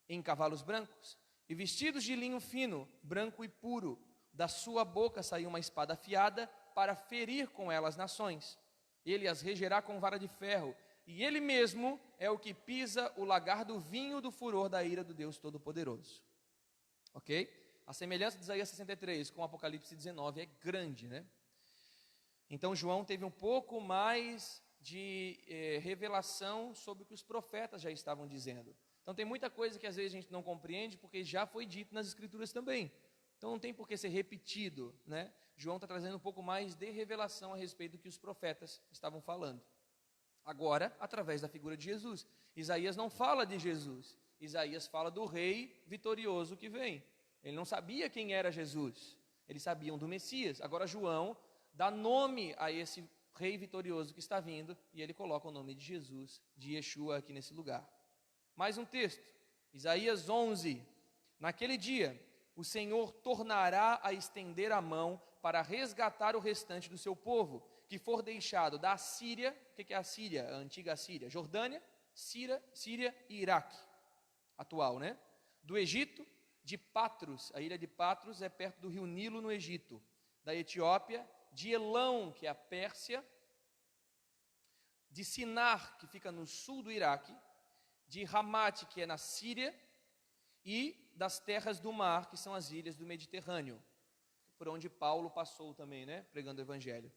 em cavalos brancos, e vestidos de linho fino, branco e puro. Da sua boca saiu uma espada afiada, para ferir com ela as nações. Ele as regerá com vara de ferro, e ele mesmo é o que pisa o lagar do vinho do furor da ira do Deus Todo-Poderoso. Ok? A semelhança de Isaías 63 com Apocalipse 19 é grande, né? Então João teve um pouco mais de revelação sobre o que os profetas já estavam dizendo. Então tem muita coisa que às vezes a gente não compreende, porque já foi dito nas Escrituras também. Então não tem por que ser repetido, né? João está trazendo um pouco mais de revelação a respeito do que os profetas estavam falando. Agora, através da figura de Jesus. Isaías não fala de Jesus. Isaías fala do rei vitorioso que vem. Ele não sabia quem era Jesus. Eles sabiam do Messias. Agora João dá nome a esse rei vitorioso que está vindo e ele coloca o nome de Jesus, de Yeshua aqui nesse lugar. Mais um texto. Isaías 11. Naquele dia, o Senhor tornará a estender a mão para resgatar o restante do seu povo, que for deixado da Assíria. O que é a Síria? A antiga Assíria. Jordânia, Síria e Iraque. Atual, né? Do Egito, de Patros. A ilha de Patros é perto do rio Nilo, no Egito. Da Etiópia, de Elão, que é a Pérsia. De Sinar, que fica no sul do Iraque. De Ramate, que é na Síria. E das terras do mar, que são as ilhas do Mediterrâneo, por onde Paulo passou também, né, pregando o evangelho.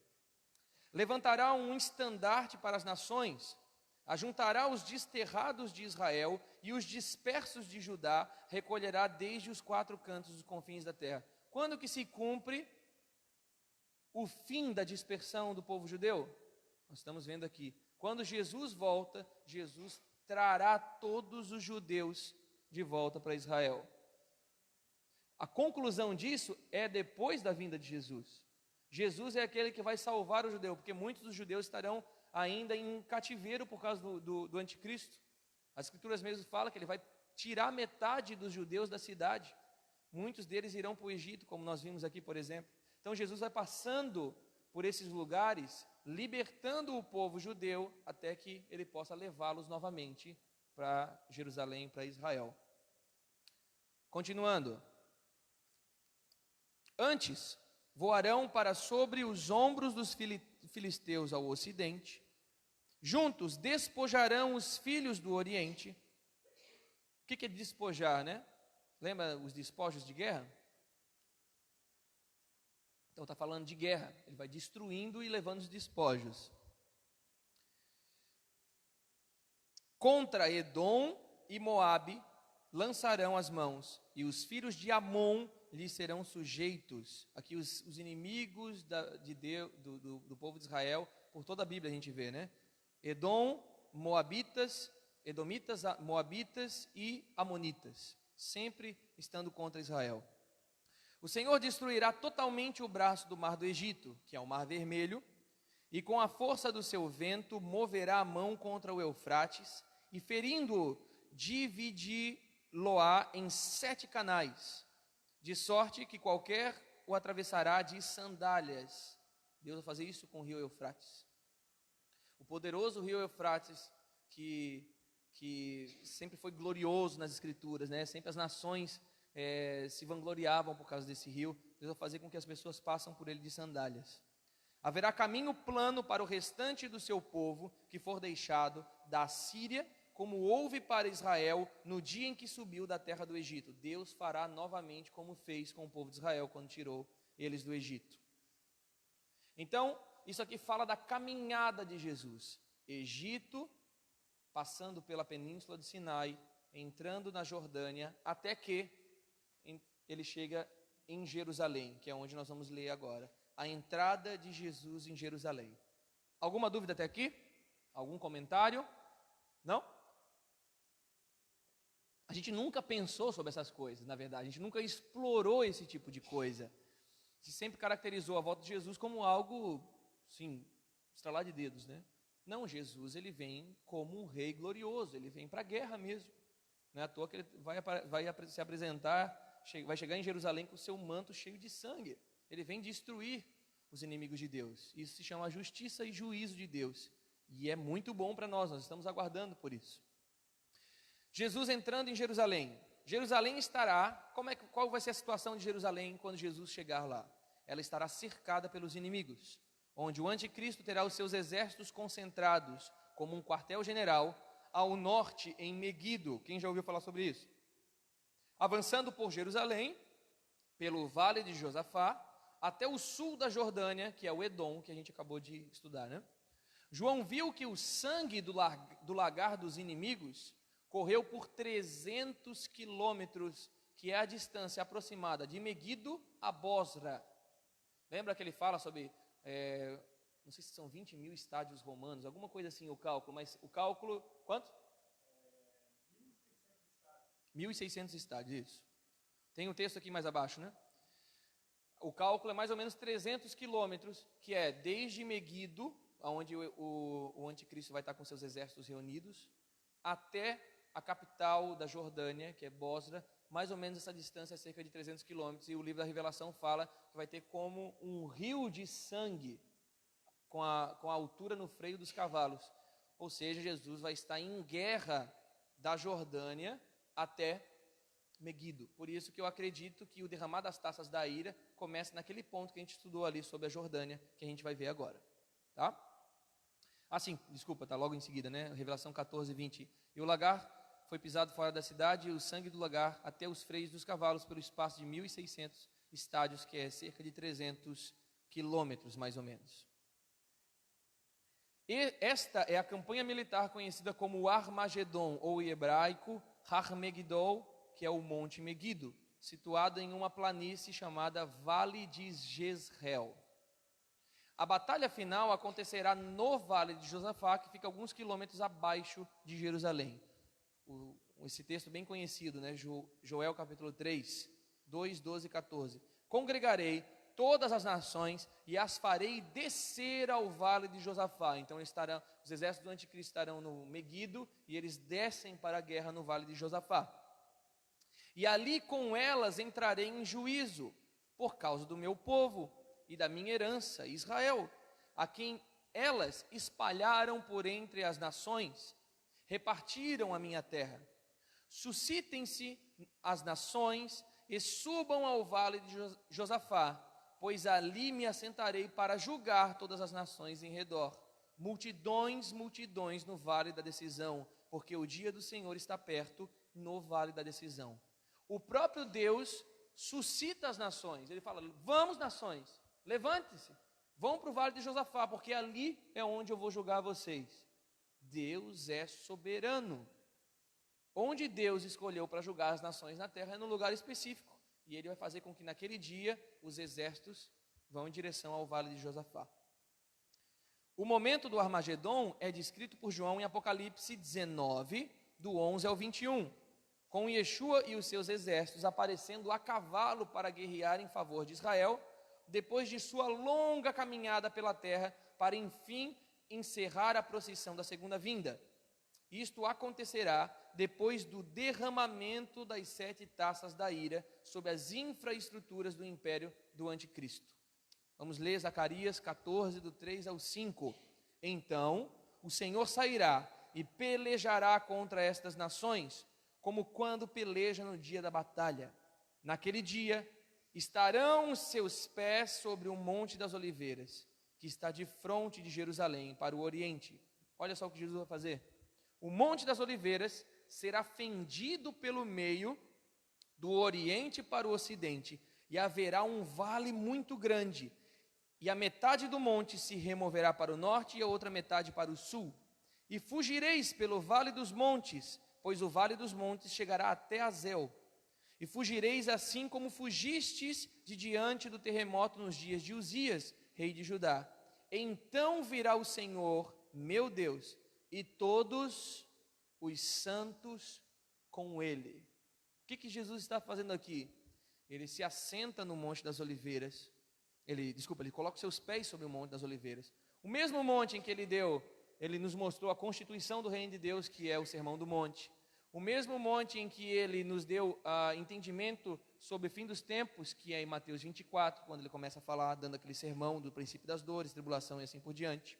Levantará um estandarte para as nações, ajuntará os desterrados de Israel e os dispersos de Judá recolherá desde os quatro cantos dos confins da terra. Quando que se cumpre o fim da dispersão do povo judeu? Nós estamos vendo aqui. Quando Jesus volta, Jesus trará todos os judeus de volta para Israel. A conclusão disso é depois da vinda de Jesus. Jesus é aquele que vai salvar o judeu, porque muitos dos judeus estarão ainda em cativeiro por causa do anticristo. As escrituras mesmo falam que ele vai tirar metade dos judeus da cidade. Muitos deles irão para o Egito, como nós vimos aqui, por exemplo. Então Jesus vai passando por esses lugares, libertando o povo judeu, até que ele possa levá-los novamente para Jerusalém, para Israel. Continuando. Antes, voarão para sobre os ombros dos filisteus ao ocidente. Juntos despojarão os filhos do oriente. O que é despojar, né? Lembra os despojos de guerra? Então está falando de guerra. Ele vai destruindo e levando os despojos. Contra Edom e Moabe lançarão as mãos, e os filhos de Amon lhes serão sujeitos. Aqui os inimigos do povo de Israel, por toda a Bíblia a gente vê, né? Edom, Moabitas, Edomitas, Moabitas e Amonitas, sempre estando contra Israel. O Senhor destruirá totalmente o braço do mar do Egito, que é o mar vermelho, e com a força do seu vento moverá a mão contra o Eufrates, e ferindo-o, dividir-lo-á em 7 canais, de sorte que qualquer o atravessará de sandálias. Deus vai fazer isso com o rio Eufrates. O poderoso rio Eufrates, que sempre foi glorioso nas escrituras, né? Sempre as nações se vangloriavam por causa desse rio. Deus vai fazer com que as pessoas passem por ele de sandálias. Haverá caminho plano para o restante do seu povo que for deixado da Síria, como houve para Israel no dia em que subiu da terra do Egito. Deus fará novamente como fez com o povo de Israel quando tirou eles do Egito. Então, isso aqui fala da caminhada de Jesus. Egito, passando pela península do Sinai, entrando na Jordânia, até que ele chega em Jerusalém, que é onde nós vamos ler agora. A entrada de Jesus em Jerusalém. Alguma dúvida até aqui? Algum comentário? Não? A gente nunca pensou sobre essas coisas, na verdade. A gente nunca explorou esse tipo de coisa. A gente sempre caracterizou a volta de Jesus como algo, sim, estralar de dedos, né? Não, Jesus, ele vem como um rei glorioso. Ele vem para a guerra mesmo. Não é à toa que ele vai se apresentar, vai chegar em Jerusalém com o seu manto cheio de sangue. Ele vem destruir os inimigos de Deus. Isso se chama justiça e juízo de Deus. E é muito bom para nós estamos aguardando por isso. Jesus entrando em Jerusalém. Jerusalém estará, qual vai ser a situação de Jerusalém quando Jesus chegar lá? Ela estará cercada pelos inimigos, onde o anticristo terá os seus exércitos concentrados como um quartel-general ao norte em Meguido. Quem já ouviu falar sobre isso? Avançando por Jerusalém, pelo vale de Josafá, até o sul da Jordânia, que é o Edom, que a gente acabou de estudar, né? João viu que o sangue do lagar dos inimigos correu por 300 quilômetros, que é a distância aproximada de Meguido a Bosra. Lembra que ele fala sobre, não sei se são 20 mil estádios romanos, alguma coisa assim o cálculo, mas o cálculo, quanto? 1.600 estádios, isso. Tem um texto aqui mais abaixo, né? O cálculo é mais ou menos 300 quilômetros, que é desde Meguido, onde o anticristo vai estar com seus exércitos reunidos, até a capital da Jordânia, que é Bosra. Mais ou menos essa distância é cerca de 300 quilômetros, e o livro da Revelação fala que vai ter como um rio de sangue, com a altura no freio dos cavalos. Ou seja, Jesus vai estar em guerra da Jordânia até Meguido. Por isso que eu acredito que o derramar das taças da ira começa naquele ponto que a gente estudou ali sobre a Jordânia, que a gente vai ver agora, tá? Desculpa, tá logo em seguida, né? Revelação 14, 20. E o lagar foi pisado fora da cidade, e o sangue do lagar até os freios dos cavalos, pelo espaço de 1.600 estádios, que é cerca de 300 quilômetros, mais ou menos. E esta é a campanha militar conhecida como Armagedon, ou em hebraico, Har Megiddo, que é o Monte Meguido, situado em uma planície chamada Vale de Jezreel. A batalha final acontecerá no Vale de Josafá, que fica alguns quilômetros abaixo de Jerusalém. Esse texto bem conhecido, né? Joel capítulo 3, 2, 12 e 14. Congregarei todas as nações e as farei descer ao Vale de Josafá. Então os exércitos do anticristo estarão no Meguido, e eles descem para a guerra no Vale de Josafá. E ali com elas entrarei em juízo, por causa do meu povo e da minha herança, Israel, a quem elas espalharam por entre as nações, repartiram a minha terra. Suscitem-se as nações e subam ao vale de Josafá, pois ali me assentarei para julgar todas as nações em redor. Multidões, multidões no vale da decisão, porque o dia do Senhor está perto no vale da decisão. O próprio Deus suscita as nações. Ele fala: vamos, nações, levante-se, vão para o vale de Josafá, porque ali é onde eu vou julgar vocês. Deus é soberano. Onde Deus escolheu para julgar as nações na terra é num lugar específico. E ele vai fazer com que naquele dia os exércitos vão em direção ao vale de Josafá. O momento do Armagedon é descrito por João em Apocalipse 19, do 11 ao 21, com Yeshua e os seus exércitos aparecendo a cavalo para guerrear em favor de Israel, depois de sua longa caminhada pela terra, para enfim encerrar a procissão da segunda vinda. Isto acontecerá depois do derramamento das 7 taças da ira sobre as infraestruturas do império do anticristo. Vamos ler Zacarias 14, do 3 ao 5. Então o Senhor sairá e pelejará contra estas nações, como quando peleja no dia da batalha. Naquele dia estarão os seus pés sobre o Monte das Oliveiras, que está de fronte de Jerusalém para o oriente. Olha só o que Jesus vai fazer. O Monte das Oliveiras será fendido pelo meio, do oriente para o ocidente, e haverá um vale muito grande, e a metade do monte se removerá para o norte e a outra metade para o sul. E fugireis pelo vale dos montes, pois o vale dos montes chegará até Azel. E fugireis assim como fugistes de diante do terremoto nos dias de Uzias, rei de Judá. Então virá o Senhor, meu Deus, e todos os santos com ele. O que Jesus está fazendo aqui? Ele se assenta no Monte das Oliveiras. Ele coloca os seus pés sobre o Monte das Oliveiras. O mesmo monte em que ele nos mostrou a constituição do reino de Deus, que é o Sermão do Monte. O mesmo monte em que ele nos deu entendimento sobre o fim dos tempos, que é em Mateus 24, quando ele começa a falar, dando aquele sermão do princípio das dores, tribulação e assim por diante.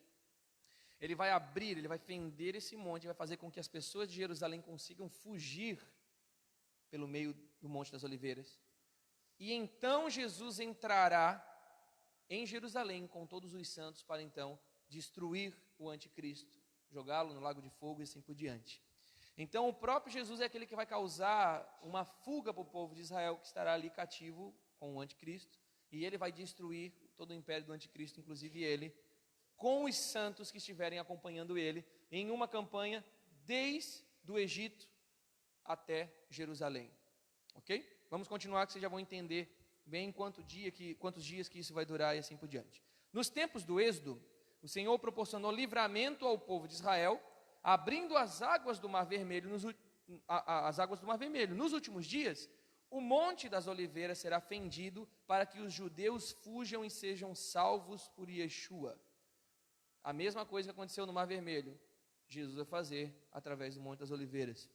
Ele vai abrir, ele vai fender esse monte, vai fazer com que as pessoas de Jerusalém consigam fugir pelo meio do Monte das Oliveiras. E então Jesus entrará em Jerusalém com todos os santos para então destruir o anticristo, jogá-lo no lago de fogo e assim por diante. Então o próprio Jesus é aquele que vai causar uma fuga para o povo de Israel, que estará ali cativo com o anticristo, e ele vai destruir todo o império do anticristo, inclusive ele, com os santos que estiverem acompanhando ele, em uma campanha desde o Egito até Jerusalém. Ok? Vamos continuar, que vocês já vão entender bem quantos dias que isso vai durar e assim por diante. Nos tempos do Êxodo, o Senhor proporcionou livramento ao povo de Israel, abrindo as águas do Mar Vermelho. Nos últimos dias, o Monte das Oliveiras será fendido para que os judeus fujam e sejam salvos por Yeshua. A mesma coisa que aconteceu no Mar Vermelho, Jesus vai fazer através do Monte das Oliveiras.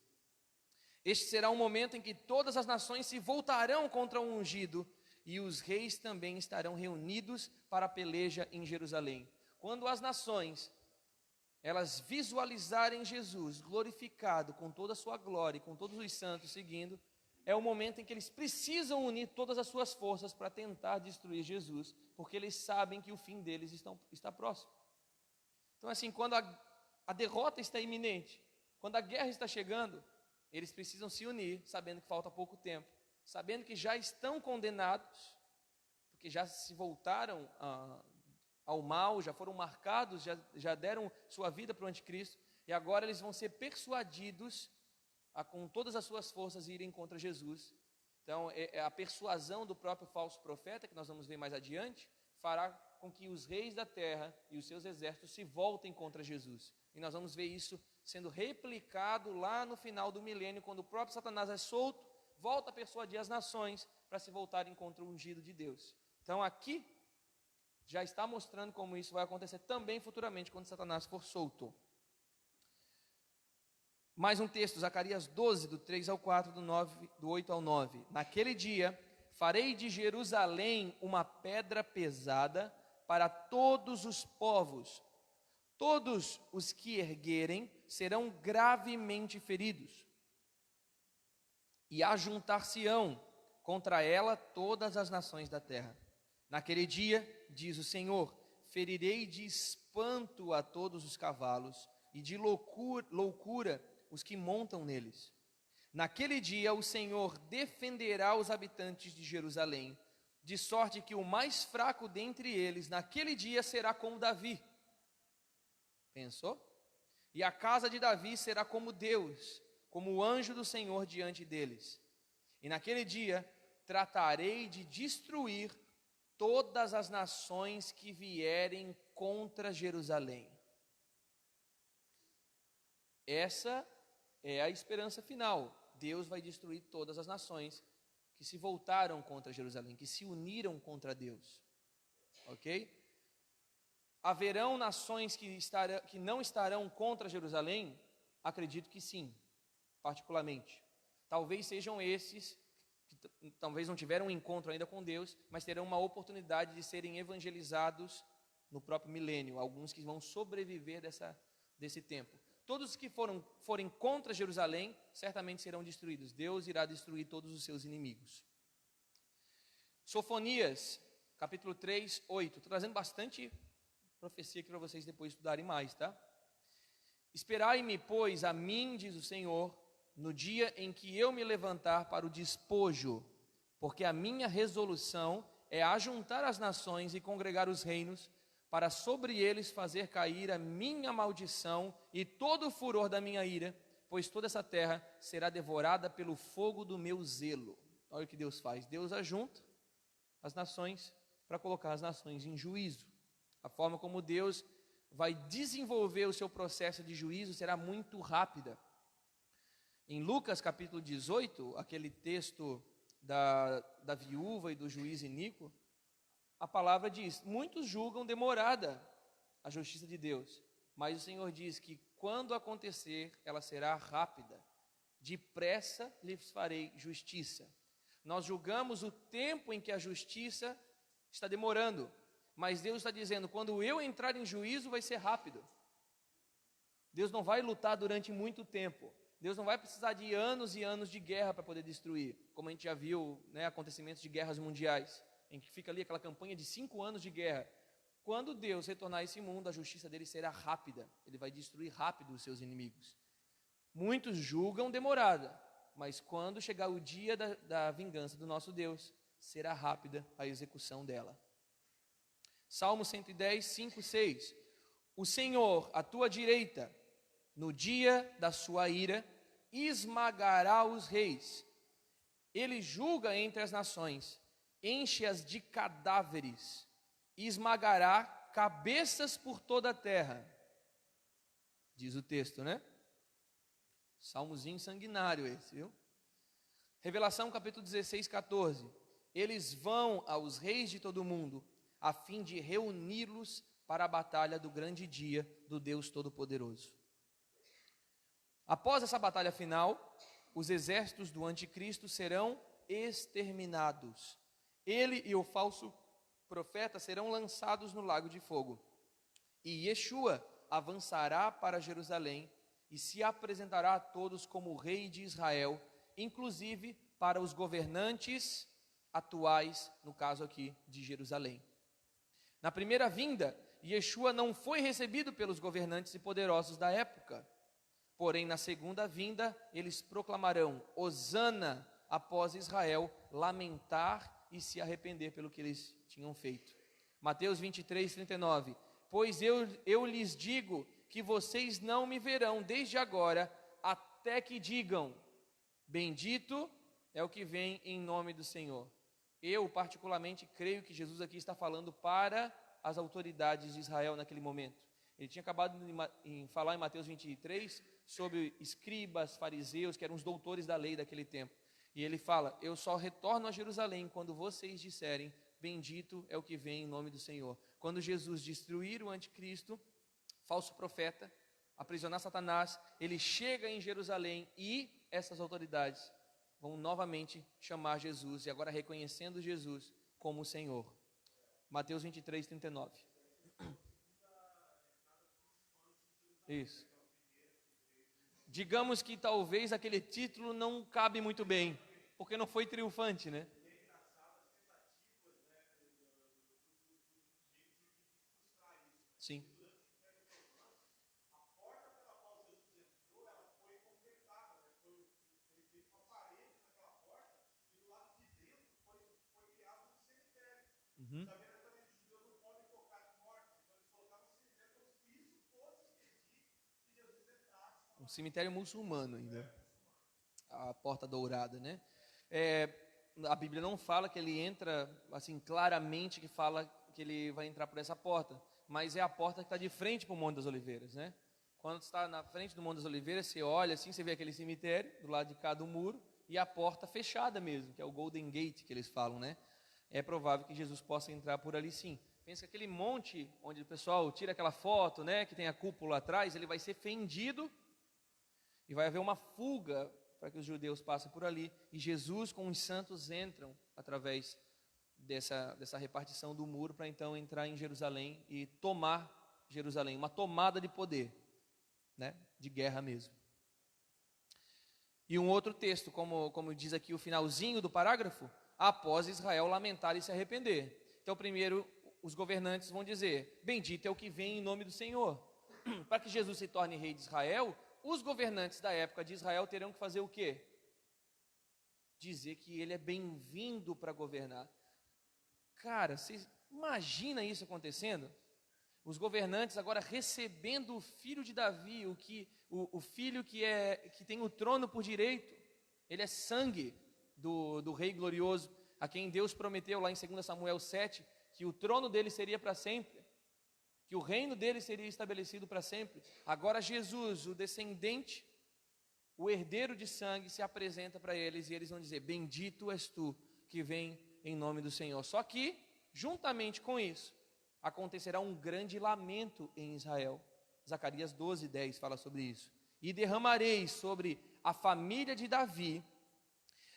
Este será um momento em que todas as nações se voltarão contra o ungido, e os reis também estarão reunidos para a peleja em Jerusalém. Quando as nações, elas visualizarem Jesus glorificado com toda a sua glória, com todos os santos seguindo, é o momento em que eles precisam unir todas as suas forças para tentar destruir Jesus, porque eles sabem que o fim deles está próximo. Então assim, quando a derrota está iminente, quando a guerra está chegando, eles precisam se unir, sabendo que falta pouco tempo, sabendo que já estão condenados, porque já se voltaram ao mal, já foram marcados, já deram sua vida para o anticristo, e agora eles vão ser persuadidos a, com todas as suas forças, irem contra Jesus. Então, a persuasão do próprio falso profeta, que nós vamos ver mais adiante, fará com que os reis da terra e os seus exércitos se voltem contra Jesus. E nós vamos ver isso sendo replicado lá no final do milênio, quando o próprio Satanás é solto, volta a persuadir as nações para se voltarem contra o ungido de Deus. Então aqui já está mostrando como isso vai acontecer também futuramente, quando Satanás for solto. Mais um texto, Zacarias 12, do 3 ao 4, do 8 ao 9. Naquele dia, farei de Jerusalém uma pedra pesada para todos os povos. Todos os que erguerem serão gravemente feridos. E ajuntar-se-ão contra ela todas as nações da terra. Naquele dia, diz o Senhor, ferirei de espanto a todos os cavalos e de loucura os que montam neles. Naquele dia o Senhor defenderá os habitantes de Jerusalém, de sorte que o mais fraco dentre eles naquele dia será como Davi. Pensou? E a casa de Davi será como Deus, como o anjo do Senhor diante deles. E naquele dia tratarei de destruir todas as nações que vierem contra Jerusalém. Essa é a esperança final. Deus vai destruir todas as nações que se voltaram contra Jerusalém, que se uniram contra Deus. Ok? Haverão nações que não estarão contra Jerusalém? Acredito que sim, particularmente. Talvez sejam esses que talvez não tiveram um encontro ainda com Deus, mas terão uma oportunidade de serem evangelizados no próprio milênio. Alguns que vão sobreviver desse tempo. Todos os que forem contra Jerusalém, certamente serão destruídos. Deus irá destruir todos os seus inimigos. Sofonias, capítulo 3, 8. Estou trazendo bastante profecia aqui para vocês depois estudarem mais, tá? Esperai-me, pois, a mim, diz o Senhor, no dia em que eu me levantar para o despojo, porque a minha resolução é ajuntar as nações e congregar os reinos, para sobre eles fazer cair a minha maldição e todo o furor da minha ira, pois toda essa terra será devorada pelo fogo do meu zelo. Olha o que Deus faz. Deus ajunta as nações para colocar as nações em juízo. A forma como Deus vai desenvolver o seu processo de juízo será muito rápida. Em Lucas capítulo 18, aquele texto da viúva e do juiz iníquo, a palavra diz: muitos julgam demorada a justiça de Deus, mas o Senhor diz que quando acontecer, ela será rápida. Depressa lhes farei justiça. Nós julgamos o tempo em que a justiça está demorando, mas Deus está dizendo: quando eu entrar em juízo, vai ser rápido. Deus não vai lutar durante muito tempo. Deus não vai precisar de anos e anos de guerra para poder destruir, como a gente já viu, né, acontecimentos de guerras mundiais, em que fica ali aquela campanha de 5 anos de guerra. Quando Deus retornar a esse mundo, a justiça dele será rápida. Ele vai destruir rápido os seus inimigos. Muitos julgam demorada, mas quando chegar o dia da vingança do nosso Deus, será rápida a execução dela. Salmo 110, 5, 6. O Senhor, à tua direita, no dia da sua ira, esmagará os reis. Ele julga entre as nações, enche-as de cadáveres, e esmagará cabeças por toda a terra. Diz o texto, né? Salmozinho sanguinário esse, viu? Revelação capítulo 16, 14. Eles vão aos reis de todo o mundo, a fim de reuni-los para a batalha do grande dia do Deus Todo-Poderoso. Após essa batalha final, os exércitos do anticristo serão exterminados. Ele e o falso profeta serão lançados no lago de fogo. E Yeshua avançará para Jerusalém e se apresentará a todos como rei de Israel, inclusive para os governantes atuais, no caso aqui de Jerusalém. Na primeira vinda, Yeshua não foi recebido pelos governantes e poderosos da época. Porém, na segunda vinda, eles proclamarão: Hosana, após Israel lamentar e se arrepender pelo que eles tinham feito. Mateus 23, 39. Pois eu lhes digo que vocês não me verão desde agora, até que digam: bendito é o que vem em nome do Senhor. Eu, particularmente, creio que Jesus aqui está falando para as autoridades de Israel naquele momento. Ele tinha acabado de falar em Mateus 23 sobre escribas, fariseus, que eram os doutores da lei daquele tempo. E ele fala: eu só retorno a Jerusalém quando vocês disserem: bendito é o que vem em nome do Senhor. Quando Jesus destruir o anticristo, falso profeta, aprisionar Satanás, ele chega em Jerusalém e essas autoridades vão novamente chamar Jesus, e agora reconhecendo Jesus como o Senhor. Mateus 23, 39. Isso. Digamos que talvez aquele título não cabe muito bem, porque não foi triunfante, né? Sim. Uhum. Um cemitério muçulmano ainda. A Porta Dourada, né? A Bíblia não fala que ele entra, assim, claramente que fala que ele vai entrar por essa porta, mas é a porta que está de frente para o Monte das Oliveiras, né? Quando você está na frente do Monte das Oliveiras, você olha assim, você vê aquele cemitério do lado de cá do muro e a porta fechada mesmo, que é o Golden Gate que eles falam, né? É provável que Jesus possa entrar por ali sim. Pensa que aquele monte onde o pessoal tira aquela foto, né, que tem a cúpula atrás, ele vai ser fendido e vai haver uma fuga para que os judeus passem por ali, e Jesus com os santos entram através dessa repartição do muro para então entrar em Jerusalém e tomar Jerusalém, uma tomada de poder, né, de guerra mesmo. E um outro texto, como diz aqui o finalzinho do parágrafo, após Israel lamentar e se arrepender. Então primeiro os governantes vão dizer, bendito é o que vem em nome do Senhor. Para que Jesus se torne rei de Israel, os governantes da época de Israel terão que fazer o quê? Dizer que ele é bem-vindo para governar. Cara, você imagina isso acontecendo? Os governantes agora recebendo o filho de Davi, o filho que tem o trono por direito. Ele é sangue do rei glorioso, a quem Deus prometeu lá em 2 Samuel 7, que o trono dele seria para sempre, que o reino dele seria estabelecido para sempre. Agora Jesus, o descendente, o herdeiro de sangue, se apresenta para eles e eles vão dizer, bendito és tu que vem em nome do Senhor. Só que, juntamente com isso, acontecerá um grande lamento em Israel. Zacarias 12:10 fala sobre isso. E derramarei sobre a família de Davi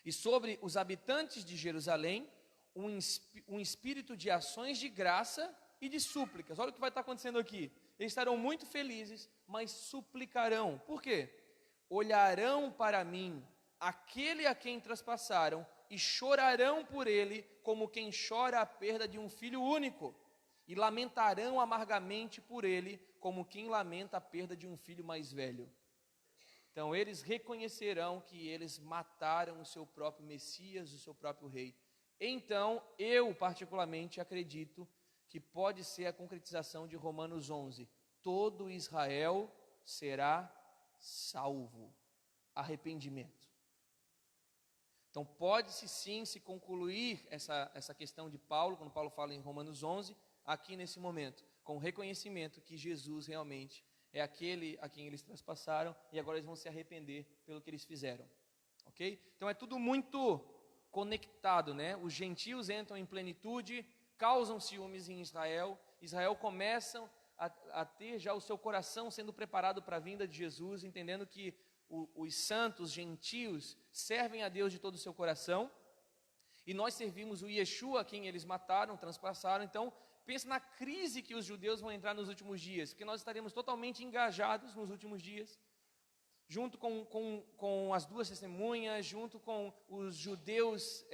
e sobre os habitantes de Jerusalém um espírito de ações de graça e de súplicas. Olha o que vai estar acontecendo aqui. Eles estarão muito felizes, mas suplicarão. Por quê? Olharão para mim, aquele a quem traspassaram, e chorarão por ele, como quem chora a perda de um filho único, e lamentarão amargamente por ele, como quem lamenta a perda de um filho mais velho. Então eles reconhecerão que eles mataram o seu próprio Messias, o seu próprio rei. Então eu particularmente acredito que pode ser a concretização de Romanos 11. Todo Israel será salvo. Arrependimento. Então pode-se sim se concluir essa questão de Paulo, quando Paulo fala em Romanos 11, aqui nesse momento, com o reconhecimento que Jesus realmente é aquele a quem eles traspassaram e agora eles vão se arrepender pelo que eles fizeram. Ok? Então é tudo muito conectado, né? Os gentios entram em plenitude, causam ciúmes em Israel, Israel começa a ter já o seu coração sendo preparado para a vinda de Jesus, entendendo que os santos gentios servem a Deus de todo o seu coração, e nós servimos o Yeshua, a quem eles mataram, transpassaram. Então, pensa na crise que os judeus vão entrar nos últimos dias, porque nós estaremos totalmente engajados nos últimos dias, junto com as duas testemunhas, junto com os judeus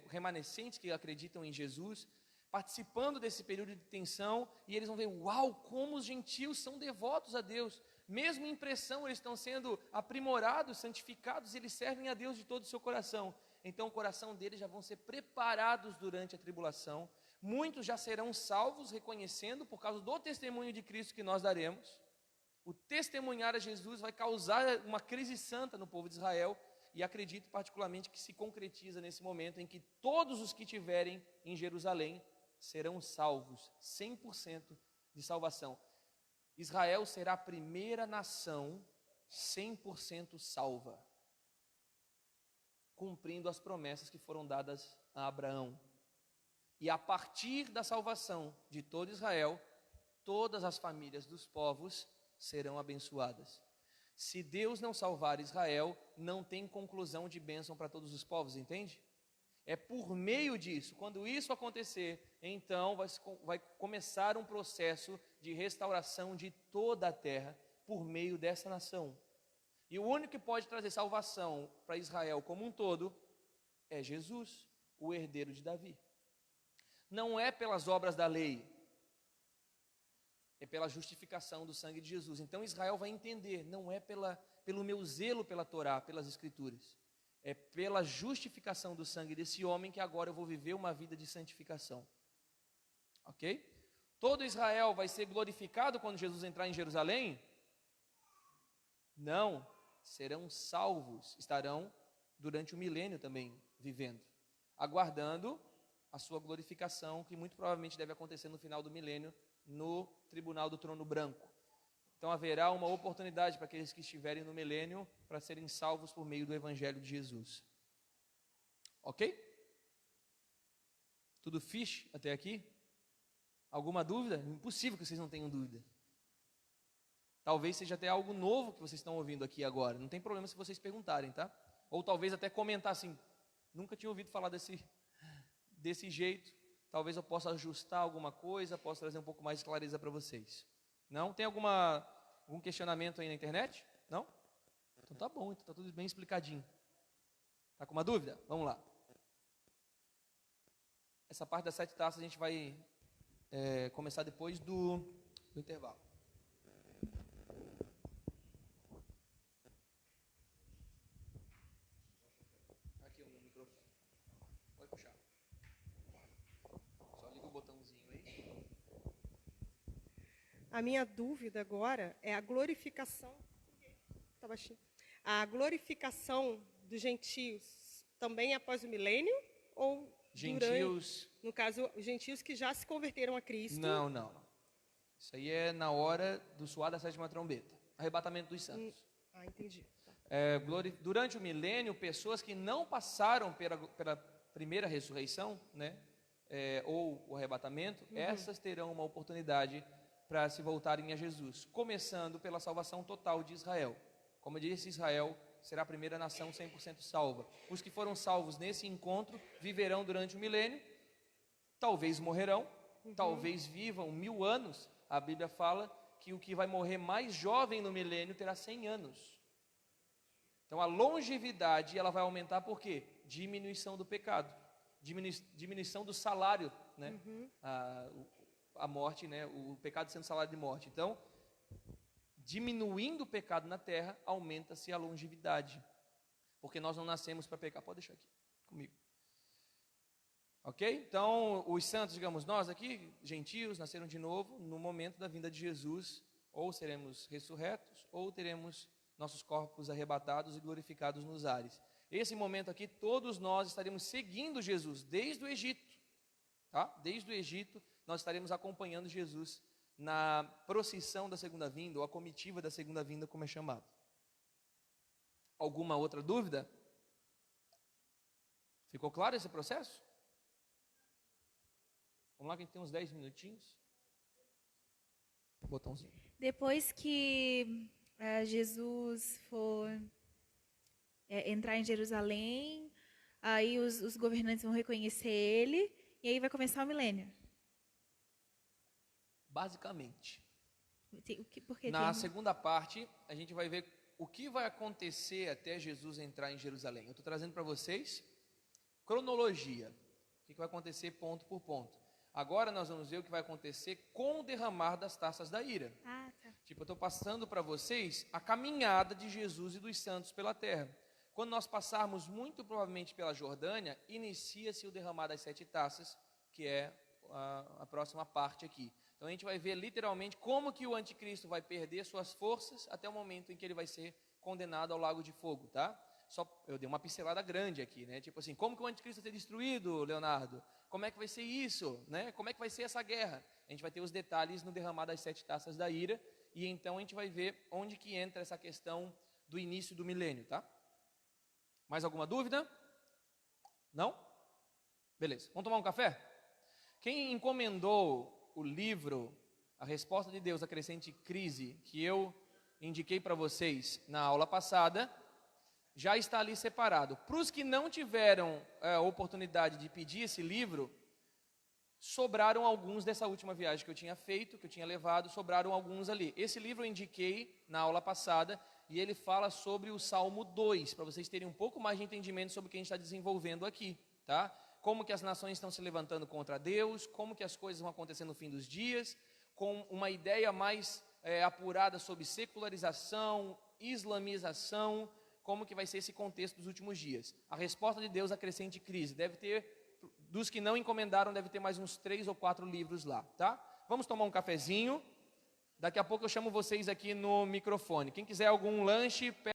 remanescentes que acreditam em Jesus, participando desse período de tensão, e eles vão ver, uau, como os gentios são devotos a Deus, mesmo em pressão eles estão sendo aprimorados, santificados, eles servem a Deus de todo o seu coração. Então o coração deles já vão ser preparados durante a tribulação, muitos já serão salvos, reconhecendo por causa do testemunho de Cristo que nós daremos. O testemunhar a Jesus vai causar uma crise santa no povo de Israel, e acredito particularmente que se concretiza nesse momento em que todos os que tiverem em Jerusalém serão salvos, 100% de salvação. Israel será a primeira nação 100% salva, cumprindo as promessas que foram dadas a Abraão. E a partir da salvação de todo Israel, todas as famílias dos povos serão abençoadas. Se Deus não salvar Israel, não tem conclusão de bênção para todos os povos, entende? É por meio disso, quando isso acontecer, então vai começar um processo de restauração de toda a terra por meio dessa nação. E o único que pode trazer salvação para Israel como um todo é Jesus, o herdeiro de Davi. Não é pelas obras da lei, é pela justificação do sangue de Jesus. Então Israel vai entender, não é pelo meu zelo pela Torá, pelas Escrituras. É pela justificação do sangue desse homem que agora eu vou viver uma vida de santificação. Ok? Todo Israel vai ser glorificado quando Jesus entrar em Jerusalém? Não, serão salvos, estarão durante o milênio também vivendo, aguardando a sua glorificação, que muito provavelmente deve acontecer no final do milênio, no tribunal do trono branco. Então haverá uma oportunidade para aqueles que estiverem no milênio para serem salvos por meio do evangelho de Jesus. Ok? Tudo fixe até aqui? Alguma dúvida? Impossível que vocês não tenham dúvida. Talvez seja até algo novo que vocês estão ouvindo aqui agora. Não tem problema se vocês perguntarem, tá? Ou talvez até comentar assim, nunca tinha ouvido falar desse jeito. Talvez eu possa ajustar alguma coisa, possa trazer um pouco mais de clareza para vocês. Não? Tem algum questionamento aí na internet? Não? Então tá bom, então tá tudo bem explicadinho. Tá com uma dúvida? Vamos lá. Essa parte das 7 taças a gente vai começar depois do intervalo. Aqui o meu microfone. Pode puxar. Só liga o botãozinho aí. A minha dúvida agora é a glorificação. Tá baixinho. A glorificação dos gentios também após o milênio? Ou Gentios. Durante, no caso, os gentios que já se converteram a Cristo? Não. Isso aí é na hora do soar da 7ª trombeta. Arrebatamento dos santos. Entendi. Tá. Durante o milênio, pessoas que não passaram pela primeira ressurreição, né? Ou o arrebatamento, essas terão uma oportunidade para se voltarem a Jesus, começando pela salvação total de Israel. Como eu disse, Israel será a primeira nação 100% salva. Os que foram salvos nesse encontro viverão durante o milênio, talvez morrerão, talvez vivam 1000 anos. A Bíblia fala que o que vai morrer mais jovem no milênio terá 100 anos. Então a longevidade ela vai aumentar por quê? Diminuição do pecado, diminuição do salário, né? A morte, né? O pecado sendo salário de morte. Então, diminuindo o pecado na terra, aumenta-se a longevidade. Porque nós não nascemos para pecar. Pode deixar aqui comigo. Ok? Então, os santos, digamos, nós aqui, gentios, nasceram de novo no momento da vinda de Jesus. Ou seremos ressurretos, ou teremos nossos corpos arrebatados e glorificados nos ares. Esse momento aqui, todos nós estaremos seguindo Jesus desde o Egito. Tá? Desde o Egito, nós estaremos acompanhando Jesus na procissão da segunda vinda, ou a comitiva da segunda vinda, como é chamado. Alguma outra dúvida? Ficou claro esse processo? Vamos lá que a gente tem uns 10 minutinhos. Botãozinho. Depois que Jesus for entrar em Jerusalém, aí os governantes vão reconhecer ele, e aí vai começar o milênio. Basicamente. Por que Na segunda parte, a gente vai ver o que vai acontecer até Jesus entrar em Jerusalém. Eu estou trazendo para vocês cronologia. O que vai acontecer ponto por ponto. Agora nós vamos ver o que vai acontecer com o derramar das taças da ira. Tá. Tipo, eu estou passando para vocês a caminhada de Jesus e dos santos pela terra. Quando nós passarmos muito provavelmente pela Jordânia, inicia-se o derramar das 7 taças, que é a próxima parte aqui. Então a gente vai ver literalmente como que o anticristo vai perder suas forças até o momento em que ele vai ser condenado ao lago de fogo, tá? Eu dei uma pincelada grande aqui, né? Tipo assim, como que o anticristo vai ser destruído, Leonardo? Como é que vai ser isso, né? Como é que vai ser essa guerra? A gente vai ter os detalhes no derramar das 7 taças da ira, e então a gente vai ver onde que entra essa questão do início do milênio, tá? Mais alguma dúvida? Não? Beleza, vamos tomar um café? Quem encomendou o livro A Resposta de Deus à Crescente Crise, que eu indiquei para vocês na aula passada, já está ali separado. Para os que não tiveram a oportunidade de pedir esse livro, sobraram alguns dessa última viagem que eu tinha feito, que eu tinha levado, sobraram alguns ali. Esse livro eu indiquei na aula passada, e ele fala sobre o Salmo 2, para vocês terem um pouco mais de entendimento sobre o que a gente está desenvolvendo aqui, tá? Como que as nações estão se levantando contra Deus, como que as coisas vão acontecer no fim dos dias, com uma ideia mais apurada sobre secularização, islamização, como que vai ser esse contexto dos últimos dias. A Resposta de Deus à Crescente Crise. Deve ter, dos que não encomendaram, deve ter mais uns 3 ou 4 livros lá, tá? Vamos tomar um cafezinho Daqui a pouco eu chamo vocês aqui no microfone. Quem quiser algum lanche,